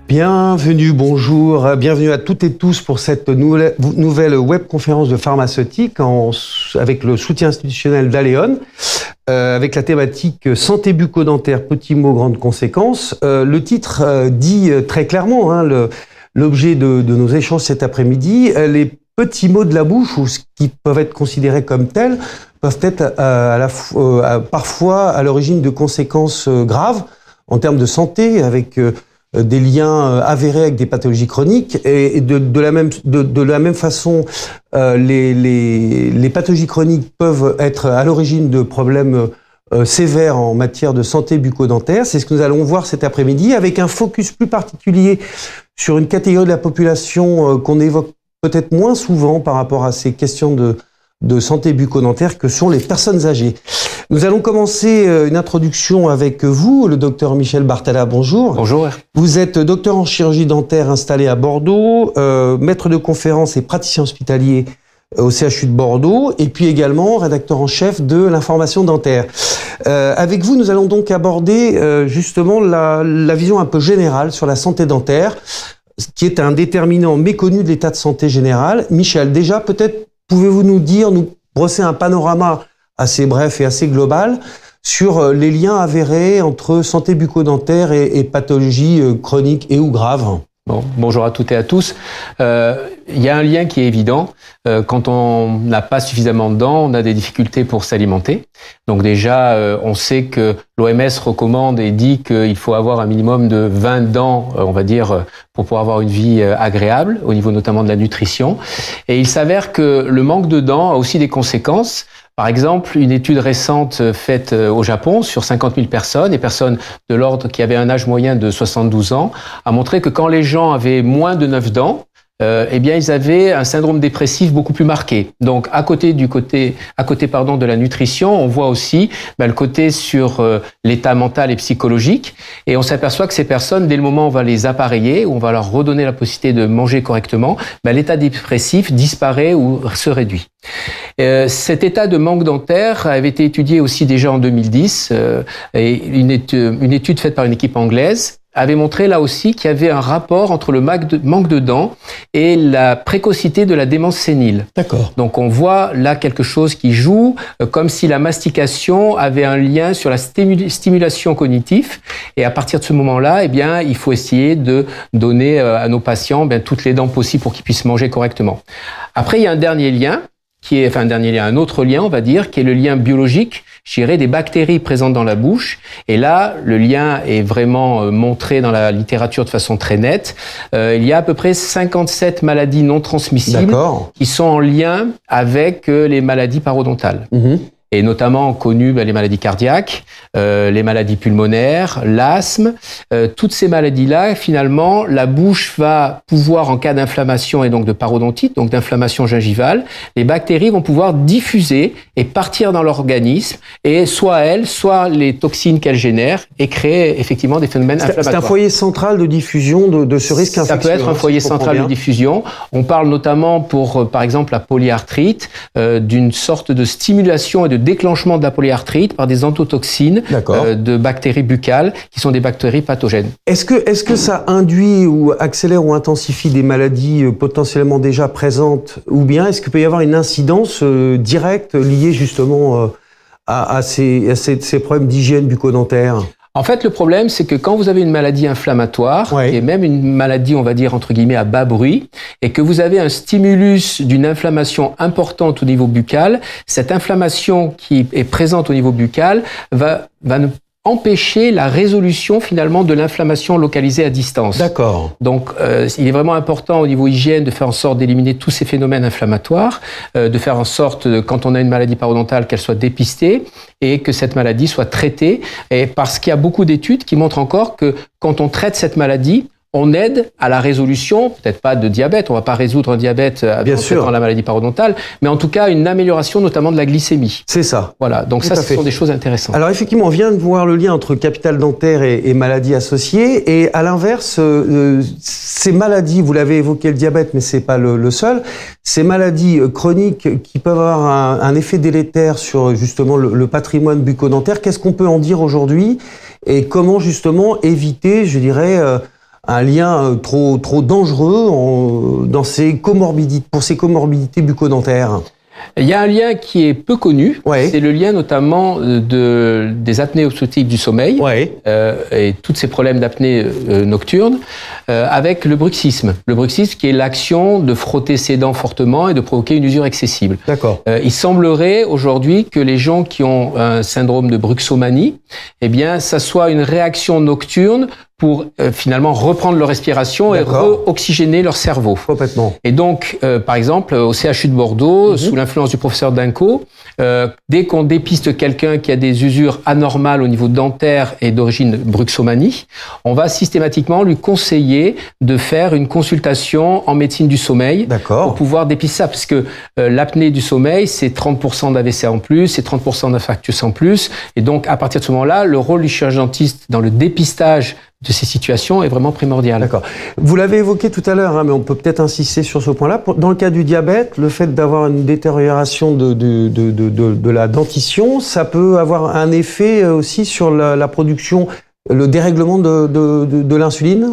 Bienvenue, bonjour, bienvenue à toutes et tous pour cette nouvelle webconférence de pharmaceutique avec le soutien institutionnel d'Aleon, avec la thématique santé bucco-dentaire, petits mots, grandes conséquences. Le titre dit très clairement l'objet de nos échanges cet après-midi. Les petits mots de la bouche, ou ce qui peuvent être considérés comme tels, peuvent être parfois à l'origine de conséquences graves en termes de santé, avec des liens avérés avec des pathologies chroniques, et de la même façon, les pathologies chroniques peuvent être à l'origine de problèmes sévères en matière de santé bucco-dentaire. C'est ce que nous allons voir cet après-midi, avec un focus plus particulier sur une catégorie de la population qu'on évoque peut-être moins souvent par rapport à ces questions de santé bucco-dentaire, que sont les personnes âgées. Nous allons commencer une introduction avec vous, le docteur Michel Bartala. Bonjour. Bonjour. Vous êtes docteur en chirurgie dentaire installé à Bordeaux, maître de conférences et praticien hospitalier au CHU de Bordeaux, et puis également rédacteur en chef de l'information dentaire. Avec vous, nous allons donc aborder justement la vision un peu générale sur la santé dentaire, qui est un déterminant méconnu de l'état de santé général. Michel, déjà, peut-être pouvez-vous nous brosser un panorama assez bref et assez global sur les liens avérés entre santé bucco-dentaire et pathologies chroniques et ou graves? Bonjour à toutes et à tous. Il y a un lien qui est évident. Quand on n'a pas suffisamment de dents, on a des difficultés pour s'alimenter. Donc déjà, on sait que l'OMS recommande et dit qu'il faut avoir un minimum de 20 dents, on va dire, pour pouvoir avoir une vie agréable, au niveau notamment de la nutrition. Et il s'avère que le manque de dents a aussi des conséquences. Par exemple, une étude récente faite au Japon sur 50 000 personnes, et personnes de l'ordre qui avaient un âge moyen de 72 ans, a montré que quand les gens avaient moins de 9 dents, eh bien, ils avaient un syndrome dépressif beaucoup plus marqué. Donc, à côté de la nutrition, on voit aussi le côté sur l'état mental et psychologique. Et on s'aperçoit que ces personnes, dès le moment où on va les appareiller, où on va leur redonner la possibilité de manger correctement, l'état dépressif disparaît ou se réduit. Cet état de manque dentaire avait été étudié aussi déjà en 2010, et une étude faite par une équipe anglaise avait montré là aussi qu'il y avait un rapport entre le manque de dents et la précocité de la démence sénile. D'accord. Donc on voit là quelque chose qui joue, comme si la mastication avait un lien sur la stimulation cognitive. Et à partir de ce moment-là, eh bien, il faut essayer de donner à nos patients toutes les dents possibles pour qu'ils puissent manger correctement. Après, il y a un autre lien, on va dire, qui est le lien biologique, je dirais, des bactéries présentes dans la bouche. Et là, le lien est vraiment montré dans la littérature de façon très nette. Il y a à peu près 57 maladies non transmissibles qui sont en lien avec les maladies parodontales. Et notamment connues les maladies cardiaques, les maladies pulmonaires, l'asthme. Toutes ces maladies-là, finalement, la bouche va pouvoir, en cas d'inflammation et donc de parodontite, donc d'inflammation gingivale, les bactéries vont pouvoir diffuser et partir dans l'organisme, et soit elles, soit les toxines qu'elles génèrent, et créer effectivement des phénomènes inflammatoires. C'est un foyer central de diffusion de ce risque infectieux. Ça peut être un foyer central de diffusion. On parle notamment pour, par exemple, la polyarthrite, d'une sorte de stimulation et de déclenchement de la polyarthrite par des endotoxines de bactéries buccales qui sont des bactéries pathogènes. Est-ce que ça induit ou accélère ou intensifie des maladies potentiellement déjà présentes, ou bien est-ce qu'il peut y avoir une incidence directe liée justement à ces problèmes d'hygiène bucco-dentaire? En fait, le problème, c'est que quand vous avez une maladie inflammatoire, et même une maladie, on va dire, entre guillemets, à bas bruit, et que vous avez un stimulus d'une inflammation importante au niveau buccal, cette inflammation qui est présente au niveau buccal va empêcher la résolution finalement de l'inflammation localisée à distance. D'accord. Donc, il est vraiment important au niveau hygiène de faire en sorte d'éliminer tous ces phénomènes inflammatoires, de faire en sorte, quand on a une maladie parodontale, qu'elle soit dépistée et que cette maladie soit traitée. Et parce qu'il y a beaucoup d'études qui montrent encore que quand on traite cette maladie, on aide à la résolution, peut-être pas de diabète, on va pas résoudre un diabète en traitant la maladie parodontale, mais en tout cas une amélioration notamment de la glycémie. C'est ça. Voilà, donc ça, ce sont des choses intéressantes. Alors effectivement, on vient de voir le lien entre capital dentaire et maladies associées, et à l'inverse, ces maladies, vous l'avez évoqué, le diabète, mais c'est pas le seul, ces maladies chroniques qui peuvent avoir un effet délétère sur justement le patrimoine bucco-dentaire, qu'est-ce qu'on peut en dire aujourd'hui, et comment justement éviter, je dirais, un lien trop dangereux dans pour ces comorbidités bucco-dentaires? Il y a un lien qui est peu connu, c'est le lien notamment des apnées obstructives du sommeil et tous ces problèmes d'apnée nocturne avec le bruxisme. Le bruxisme qui est l'action de frotter ses dents fortement et de provoquer une usure excessive. D'accord. Il semblerait aujourd'hui que les gens qui ont un syndrome de bruxomanie, eh bien, ça soit une réaction nocturne pour finalement reprendre leur respiration et re-oxygéner leur cerveau. Complètement. Et donc, par exemple, au CHU de Bordeaux, sous l'influence du professeur Dinco, dès qu'on dépiste quelqu'un qui a des usures anormales au niveau dentaire et d'origine bruxomanie, on va systématiquement lui conseiller de faire une consultation en médecine du sommeil pour pouvoir dépister ça, parce que l'apnée du sommeil, c'est 30% d'AVC en plus, c'est 30% d'infarctus en plus, et donc à partir de ce moment-là, le rôle du chirurgien dentiste dans le dépistage de ces situations est vraiment primordial. D'accord. Vous l'avez évoqué tout à l'heure, mais on peut peut-être insister sur ce point-là. Dans le cas du diabète, le fait d'avoir une détérioration de la dentition, ça peut avoir un effet aussi sur la production, le dérèglement de l'insuline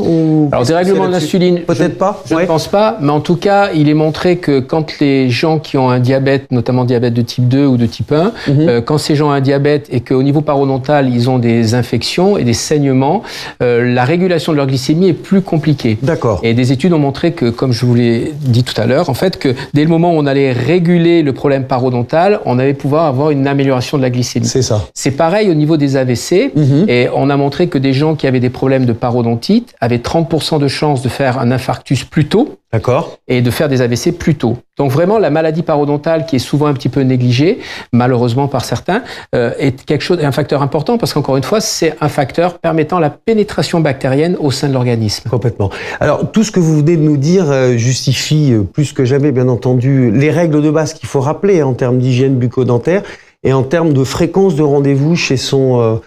Alors, dérèglement de l'insuline, peut-être pas. Je ne pense pas, mais en tout cas, il est montré que quand les gens qui ont un diabète, notamment diabète de type 2 ou de type 1, quand ces gens ont un diabète et qu'au niveau parodontal, ils ont des infections et des saignements, la régulation de leur glycémie est plus compliquée. D'accord. Et des études ont montré que, comme je vous l'ai dit tout à l'heure, en fait, que dès le moment où on allait réguler le problème parodontal, on allait pouvoir avoir une amélioration de la glycémie. C'est ça. C'est pareil au niveau des AVC, et on a montré que des gens qui avaient des problèmes de parodontite avaient 30% de chances de faire un infarctus plus tôt. D'accord. Et de faire des AVC plus tôt. Donc vraiment, la maladie parodontale, qui est souvent un petit peu négligée, malheureusement par certains, est un facteur important, parce qu'encore une fois, c'est un facteur permettant la pénétration bactérienne au sein de l'organisme. Complètement. Alors, tout ce que vous venez de nous dire justifie plus que jamais, bien entendu, les règles de base qu'il faut rappeler en termes d'hygiène bucco-dentaire et en termes de fréquence de rendez-vous chez son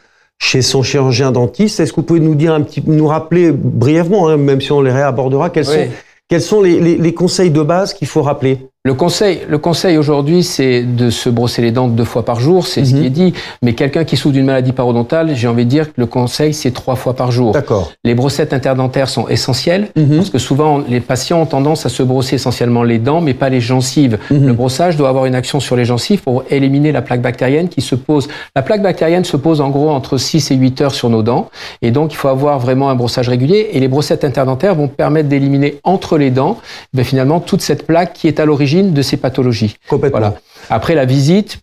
chirurgien dentiste. Est-ce que vous pouvez nous rappeler brièvement, même si on les réabordera, quels sont les conseils de base qu'il faut rappeler? Le conseil aujourd'hui, c'est de se brosser les dents 2 fois par jour, c'est ce qui est dit. Mais quelqu'un qui souffre d'une maladie parodontale, j'ai envie de dire que le conseil, c'est 3 fois par jour. D'accord. Les brossettes interdentaires sont essentielles, parce que souvent, les patients ont tendance à se brosser essentiellement les dents, mais pas les gencives. Le brossage doit avoir une action sur les gencives pour éliminer la plaque bactérienne qui se pose. La plaque bactérienne se pose en gros entre 6 et 8 heures sur nos dents. Et donc, il faut avoir vraiment un brossage régulier. Et les brossettes interdentaires vont permettre d'éliminer entre les dents, finalement, toute cette plaque qui est à l'origine de ces pathologies. Complètement. Voilà. Après, la visite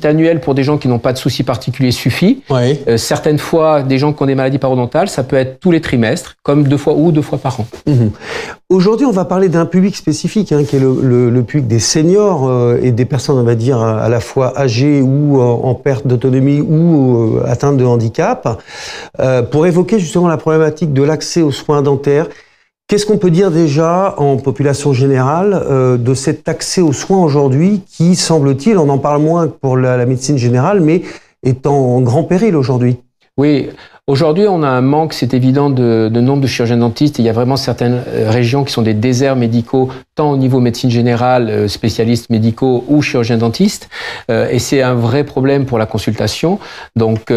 annuelle pour des gens qui n'ont pas de soucis particuliers suffit. Certaines fois, des gens qui ont des maladies parodontales, ça peut être tous les trimestres, comme 2 fois par an. Aujourd'hui, on va parler d'un public spécifique, qui est le public des seniors et des personnes, on va dire, à la fois âgées ou en perte d'autonomie ou atteintes de handicap, pour évoquer justement la problématique de l'accès aux soins dentaires. Qu'est-ce qu'on peut dire déjà en population générale de cet accès aux soins aujourd'hui qui, semble-t-il, on en parle moins que pour la médecine générale, mais est en grand péril aujourd'hui? Oui, aujourd'hui on a un manque, c'est évident, de nombre de chirurgiens dentistes. Il y a vraiment certaines régions qui sont des déserts médicaux, tant au niveau médecine générale, spécialistes médicaux ou chirurgiens dentistes. Et c'est un vrai problème pour la consultation. Donc,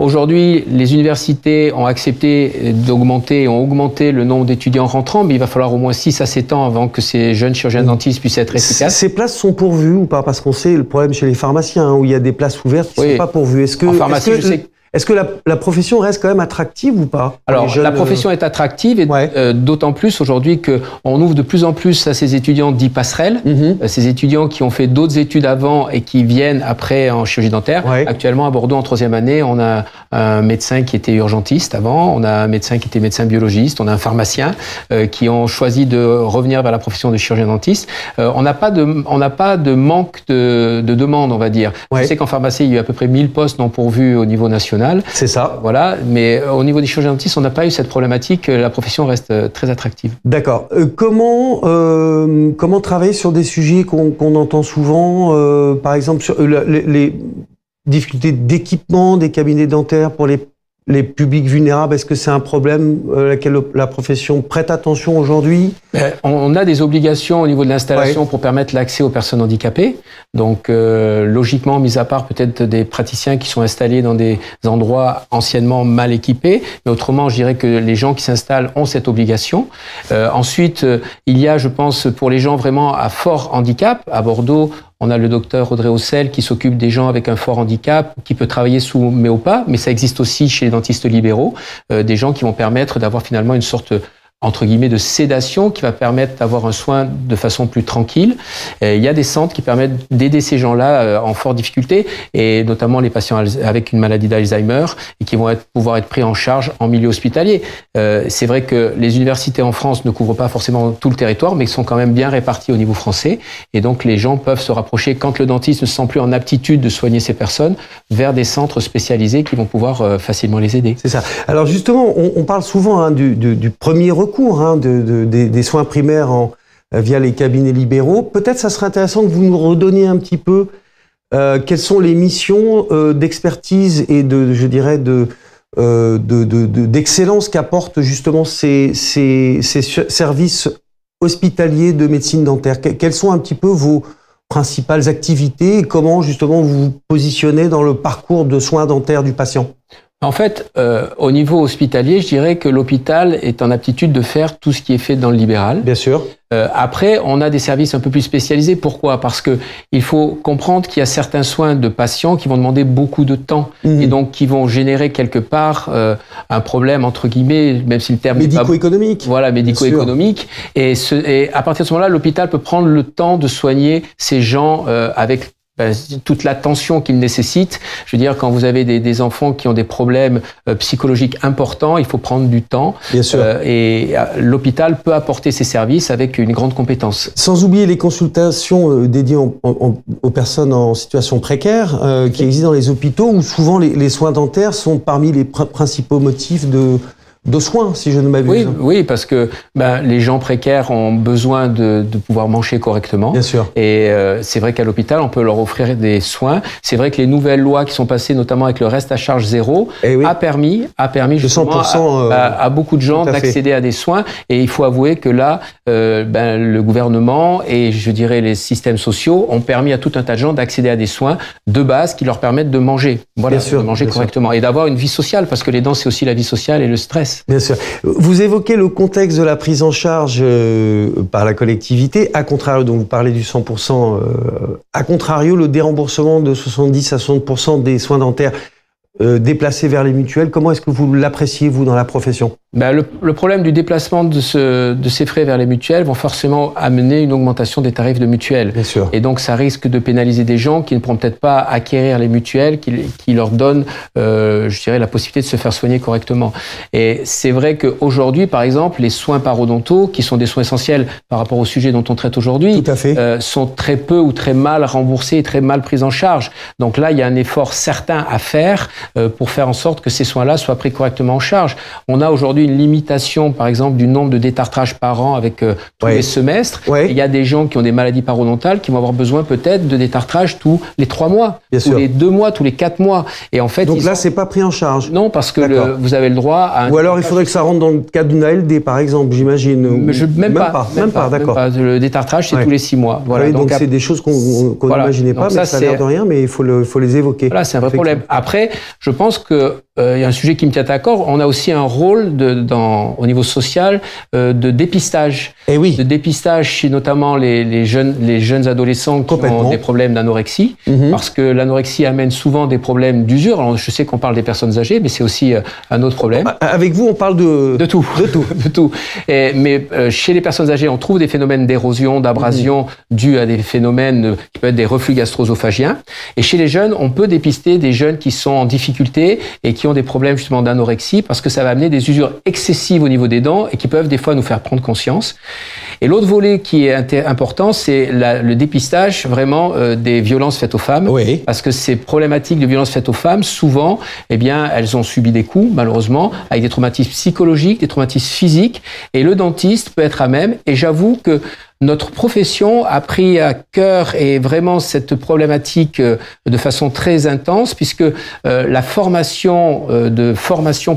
aujourd'hui, les universités ont accepté ont augmenté le nombre d'étudiants rentrants, mais il va falloir au moins 6 à 7 ans avant que ces jeunes chirurgiens dentistes puissent être efficaces. Ces places sont pourvues ou pas? Parce qu'on sait le problème chez les pharmaciens, où il y a des places ouvertes qui ne sont pas pourvues. En pharmacie, je sais. Est-ce que la profession reste quand même attractive ou pas? Alors, la profession est attractive, et d'autant plus aujourd'hui qu'on ouvre de plus en plus à ces étudiants dits passerelles, ces étudiants qui ont fait d'autres études avant et qui viennent après en chirurgie dentaire. Actuellement, à Bordeaux, en 3e année, on a un médecin qui était urgentiste avant, on a un médecin qui était médecin biologiste, on a un pharmacien qui ont choisi de revenir vers la profession de chirurgien dentiste. On n'a pas de manque de demande, on va dire. Je sais qu'en pharmacie, il y a eu à peu près 1000 postes non pourvus au niveau national. C'est ça. Voilà, mais au niveau des chirurgiens dentistes, on n'a pas eu cette problématique. La profession reste très attractive. D'accord. Comment travailler sur des sujets qu'on entend souvent, par exemple sur les difficultés d'équipement des cabinets dentaires pour les les publics vulnérables, est-ce que c'est un problème auquel la profession prête attention aujourd'hui? On a des obligations au niveau de l'installation pour permettre l'accès aux personnes handicapées. Donc, logiquement, mis à part peut-être des praticiens qui sont installés dans des endroits anciennement mal équipés, mais autrement, je dirais que les gens qui s'installent ont cette obligation. Ensuite, il y a, je pense, pour les gens vraiment à fort handicap, à Bordeaux, on a le docteur Audrey Haussel qui s'occupe des gens avec un fort handicap, qui peut travailler sous Méopa, mais ça existe aussi chez les dentistes libéraux, des gens qui vont permettre d'avoir finalement une sorte entre guillemets de sédation qui va permettre d'avoir un soin de façon plus tranquille. Il y a des centres qui permettent d'aider ces gens-là en forte difficulté, et notamment les patients avec une maladie d'Alzheimer, et qui vont pouvoir être pris en charge en milieu hospitalier. C'est vrai que les universités en France ne couvrent pas forcément tout le territoire, mais sont quand même bien réparties au niveau français, et donc les gens peuvent se rapprocher, quand le dentiste ne se sent plus en aptitude de soigner ces personnes, vers des centres spécialisés qui vont pouvoir facilement les aider. C'est ça. Alors justement, on parle souvent du premier recours, des soins primaires via les cabinets libéraux. Peut-être ça serait intéressant que vous nous redonniez un petit peu quelles sont les missions d'expertise et d'excellence qu'apportent justement ces services hospitaliers de médecine dentaire. Quelles sont un petit peu vos principales activités et comment justement vous vous positionnez dans le parcours de soins dentaires du patient? En fait, au niveau hospitalier, je dirais que l'hôpital est en aptitude de faire tout ce qui est fait dans le libéral. Bien sûr. Après, on a des services un peu plus spécialisés. Pourquoi? Parce que il faut comprendre qu'il y a certains soins de patients qui vont demander beaucoup de temps et donc qui vont générer quelque part un problème entre guillemets, même si le terme médico-économique. Voilà, médico-économique. Et à partir de ce moment-là, l'hôpital peut prendre le temps de soigner ces gens avec toute l'attention qu'ils nécessitent. Je veux dire, quand vous avez des enfants qui ont des problèmes psychologiques importants, il faut prendre du temps. Bien sûr. Et l'hôpital peut apporter ses services avec une grande compétence. Sans oublier les consultations dédiées aux personnes en situation précaire qui existent dans les hôpitaux, où souvent les soins dentaires sont parmi les principaux motifs de soins, si je ne m'abuse. Oui, parce que les gens précaires ont besoin de pouvoir manger correctement. Bien sûr. Et c'est vrai qu'à l'hôpital, on peut leur offrir des soins. C'est vrai que les nouvelles lois qui sont passées, notamment avec le reste à charge zéro, a permis justement à beaucoup de gens d'accéder à des soins. Et il faut avouer que là, le gouvernement et je dirais les systèmes sociaux ont permis à tout un tas de gens d'accéder à des soins de base qui leur permettent de manger. Voilà, de manger correctement et d'avoir une vie sociale, parce que les dents, c'est aussi la vie sociale et le stress. Bien sûr. Vous évoquez le contexte de la prise en charge par la collectivité. À contrario, donc vous parlez du 100%. À contrario, le déremboursement de 70 à 60% des soins dentaires déplacés vers les mutuelles, comment est-ce que vous l'appréciez, vous, dans la profession? Le problème du déplacement de ces frais vers les mutuelles vont forcément amener une augmentation des tarifs de mutuelles. Bien sûr. Et donc, ça risque de pénaliser des gens qui ne pourront peut-être pas acquérir les mutuelles, qui leur donnent, je dirais, la possibilité de se faire soigner correctement. Et c'est vrai qu'aujourd'hui, par exemple, les soins parodontaux, qui sont des soins essentiels par rapport au sujet dont on traite aujourd'hui, sont très peu ou très mal remboursés et très mal pris en charge. Donc là, il y a un effort certain à faire pour faire en sorte que ces soins-là soient pris correctement en charge. On a aujourd'hui une limitation, par exemple, du nombre de détartrages par an avec tous les semestres. Il y a des gens qui ont des maladies parodontales qui vont avoir besoin peut-être de détartrage tous les 3 mois, tous les 2 mois, tous les 4 mois. Et en fait, donc là, c'est pas pris en charge. Non, parce que vous avez le droit à. Ou alors, il faudrait que ça rentre dans le cadre d'une ALD, par exemple, j'imagine. Même pas, d'accord. Le détartrage, c'est tous les 6 mois. Voilà. Donc c'est des choses qu'on n'imaginait pas, mais ça a l'air de rien, mais il faut les évoquer. Voilà, c'est un vrai problème. Après, je pense que il y a un sujet qui me tient à corps. On a aussi un rôle au niveau social de dépistage. De dépistage chez notamment les jeunes adolescents qui ont des problèmes d'anorexie, parce que l'anorexie amène souvent des problèmes d'usure. Alors, je sais qu'on parle des personnes âgées, mais c'est aussi un autre problème. Avec vous, on parle de tout. De tout. Mais chez les personnes âgées, on trouve des phénomènes d'érosion, d'abrasion dus à des phénomènes qui peuvent être des reflux gastro-œsophagiens. Et chez les jeunes, on peut dépister des jeunes qui sont en difficulté et qui ont des problèmes justement d'anorexie, parce que ça va amener des usures excessives au niveau des dents et qui peuvent des fois nous faire prendre conscience. Et l'autre volet qui est important, c'est le dépistage vraiment des violences faites aux femmes, parce que ces problématiques de violences faites aux femmes, souvent, elles ont subi des coups, malheureusement, avec des traumatismes psychologiques, des traumatismes physiques, et le dentiste peut être à même, et j'avoue que notre profession a pris à cœur et vraiment cette problématique de façon très intense, puisque la formation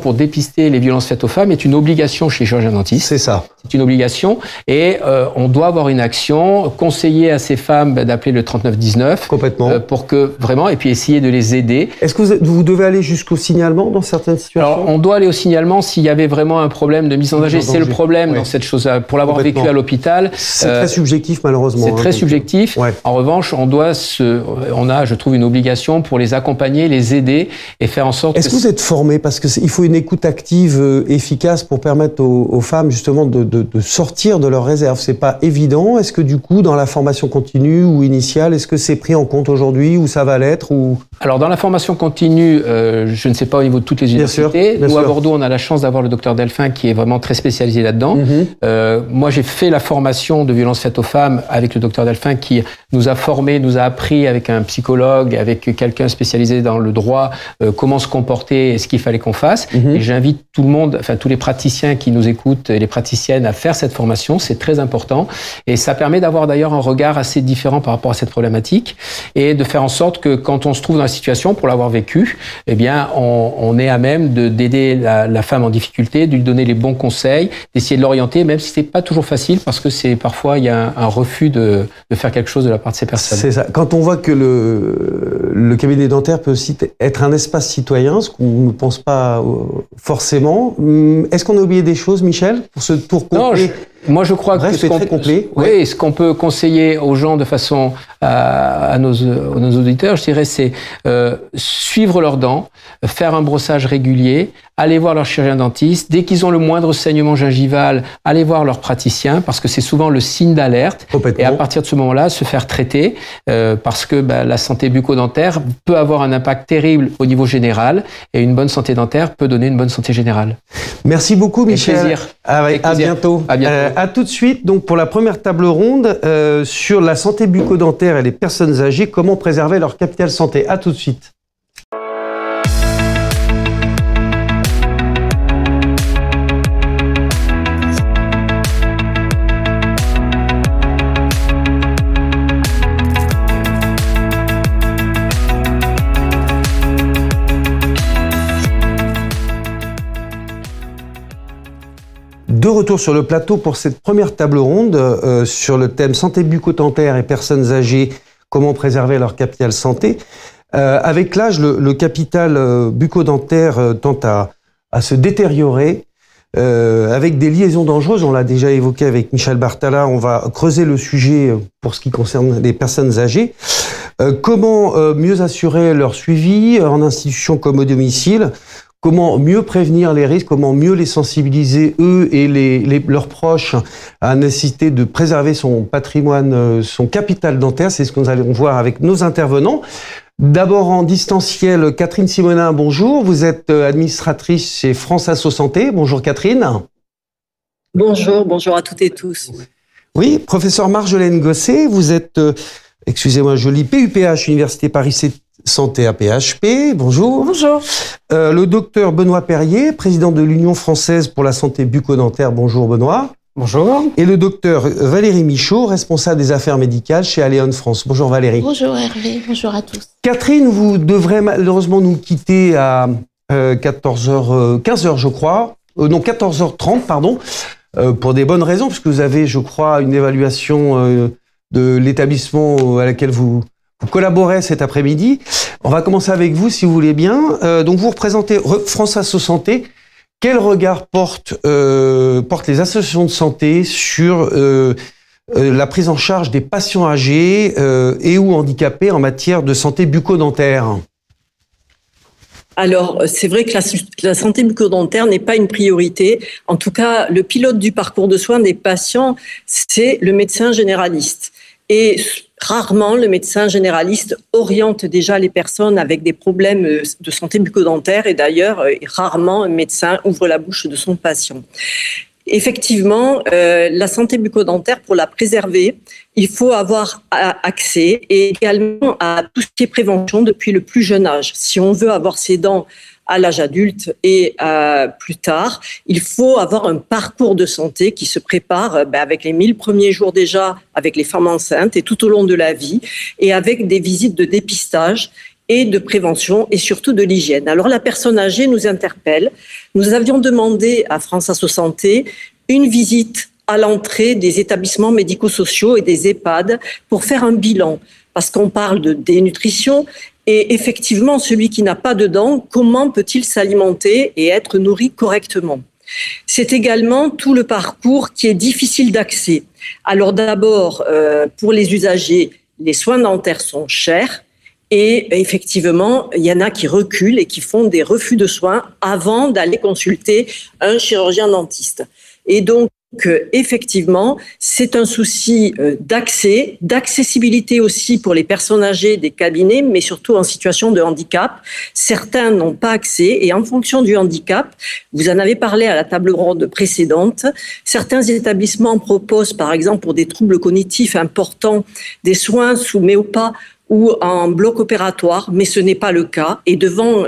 pour dépister les violences faites aux femmes est une obligation chez les chirurgiens dentistes. C'est ça. C'est une obligation et on doit avoir une action, conseiller à ces femmes d'appeler le 3919. Complètement. Pour que vraiment, et puis essayer de les aider. Est-ce que vous devez aller jusqu'au signalement dans certaines situations? Alors, on doit aller au signalement s'il y avait vraiment un problème de mise en danger. C'est le problème dans cette chose-là. Pour l'avoir vécu à l'hôpital. C'est très subjectif, malheureusement. C'est très subjectif. Ouais. En revanche, on a, je trouve, une obligation pour les accompagner, les aider et faire en sorte. Est-ce que vous êtes formé? Parce qu'il faut une écoute active efficace pour permettre aux femmes, justement, de sortir de leurs réserves. C'est pas évident. Est-ce que, du coup, dans la formation continue ou initiale, est-ce que c'est pris en compte aujourd'hui ou ça va l'être ou... Alors, dans la formation continue, je ne sais pas au niveau de toutes les universités. Nous, à Bordeaux, on a la chance d'avoir le docteur Delphin qui est vraiment très spécialisé là-dedans. Moi, j'ai fait la formation de violences faites aux femmes avec le docteur Delphin qui nous a formés, nous a appris avec un psychologue, avec quelqu'un spécialisé dans le droit, comment se comporter et ce qu'il fallait qu'on fasse. Et j'invite tout le monde, enfin tous les praticiens qui nous écoutent et les praticiennes à faire cette formation. C'est très important. Et ça permet d'avoir d'ailleurs un regard assez différent par rapport à cette problématique et de faire en sorte que quand on se trouve dans la situation, pour l'avoir vécu, eh bien, on est à même d'aider la femme en difficulté, de lui donner les bons conseils, d'essayer de l'orienter, même si c'est pas toujours facile parce que parfois il y a un refus de faire quelque chose de la part de ces personnes. C'est ça. Quand on voit que le cabinet dentaire peut aussi être un espace citoyen, ce qu'on ne pense pas forcément, est-ce qu'on a oublié des choses, Michel, pour ce tour complet? Moi, je crois que très complet. Oui, ce qu'on peut conseiller aux gens de façon à nos auditeurs, je dirais, c'est suivre leurs dents, faire un brossage régulier, aller voir leur chirurgien dentiste. Dès qu'ils ont le moindre saignement gingival, aller voir leur praticien parce que c'est souvent le signe d'alerte. Et à partir de ce moment-là, se faire traiter parce que la santé bucco-dentaire peut avoir un impact terrible au niveau général et une bonne santé dentaire peut donner une bonne santé générale. Merci beaucoup, Michel. Avec plaisir. À bientôt. À bientôt. À tout de suite, donc pour la première table ronde sur la santé bucco-dentaire et les personnes âgées, comment préserver leur capital santé. À tout de suite. De retour sur le plateau pour cette première table ronde sur le thème santé bucco-dentaire et personnes âgées, comment préserver leur capital santé. Avec l'âge, le capital bucco-dentaire tend à se détériorer avec des liaisons dangereuses. On l'a déjà évoqué avec Michel Bartala. On va creuser le sujet pour ce qui concerne les personnes âgées. Comment mieux assurer leur suivi en institution comme au domicile? Comment mieux prévenir les risques, comment mieux les sensibiliser, eux et leurs proches, à la nécessité de préserver son patrimoine, son capital dentaire. C'est ce que nous allons voir avec nos intervenants. D'abord en distanciel, Catherine Simonin, bonjour. Vous êtes administratrice chez France Asso Santé. Bonjour Catherine. Bonjour, bonjour à toutes et tous. Oui, professeur Marjolaine Gosset, vous êtes, excusez-moi, je lis PUPH, Université Paris Santé à PHP, bonjour. Bonjour. Le docteur Benoît Perrier, président de l'Union française pour la santé bucco-dentaire, bonjour Benoît. Bonjour. Et le docteur Valérie Michaud, responsable des affaires médicales chez Aléon France. Bonjour Valérie. Bonjour Hervé, bonjour à tous. Catherine, vous devrez malheureusement nous quitter à 15h je crois, non 14h30 pardon, pour des bonnes raisons, puisque vous avez je crois une évaluation de l'établissement à laquelle vous collaborez cet après-midi. On va commencer avec vous, si vous voulez bien. Donc, vous représentez France Asso Santé. Quel regard portent les associations de santé sur la prise en charge des patients âgés et ou handicapés en matière de santé bucco-dentaire? Alors, c'est vrai que la santé bucco-dentaire n'est pas une priorité. En tout cas, le pilote du parcours de soins des patients, c'est le médecin généraliste. Et rarement, le médecin généraliste oriente déjà les personnes avec des problèmes de santé bucco-dentaire et d'ailleurs, rarement un médecin ouvre la bouche de son patient. Effectivement, la santé bucco-dentaire, pour la préserver, il faut avoir accès et également à tout ce qui est prévention depuis le plus jeune âge. Si on veut avoir ses dents à l'âge adulte et plus tard, il faut avoir un parcours de santé qui se prépare avec les 1000 premiers jours déjà, avec les femmes enceintes et tout au long de la vie, et avec des visites de dépistage et de prévention et surtout de l'hygiène. Alors la personne âgée nous interpelle. Nous avions demandé à France Asso Santé une visite à l'entrée des établissements médico-sociaux et des EHPAD pour faire un bilan, parce qu'on parle de dénutrition et effectivement, celui qui n'a pas de dents, comment peut-il s'alimenter et être nourri correctement ? C'est également tout le parcours qui est difficile d'accès. Alors d'abord, pour les usagers, les soins dentaires sont chers. Et effectivement, il y en a qui reculent et qui font des refus de soins avant d'aller consulter un chirurgien dentiste. Et donc, effectivement, c'est un souci d'accès, d'accessibilité aussi pour les personnes âgées des cabinets, mais surtout en situation de handicap. Certains n'ont pas accès et en fonction du handicap, vous en avez parlé à la table ronde précédente, certains établissements proposent par exemple pour des troubles cognitifs importants des soins sous méopa ou en bloc opératoire, mais ce n'est pas le cas. Et devant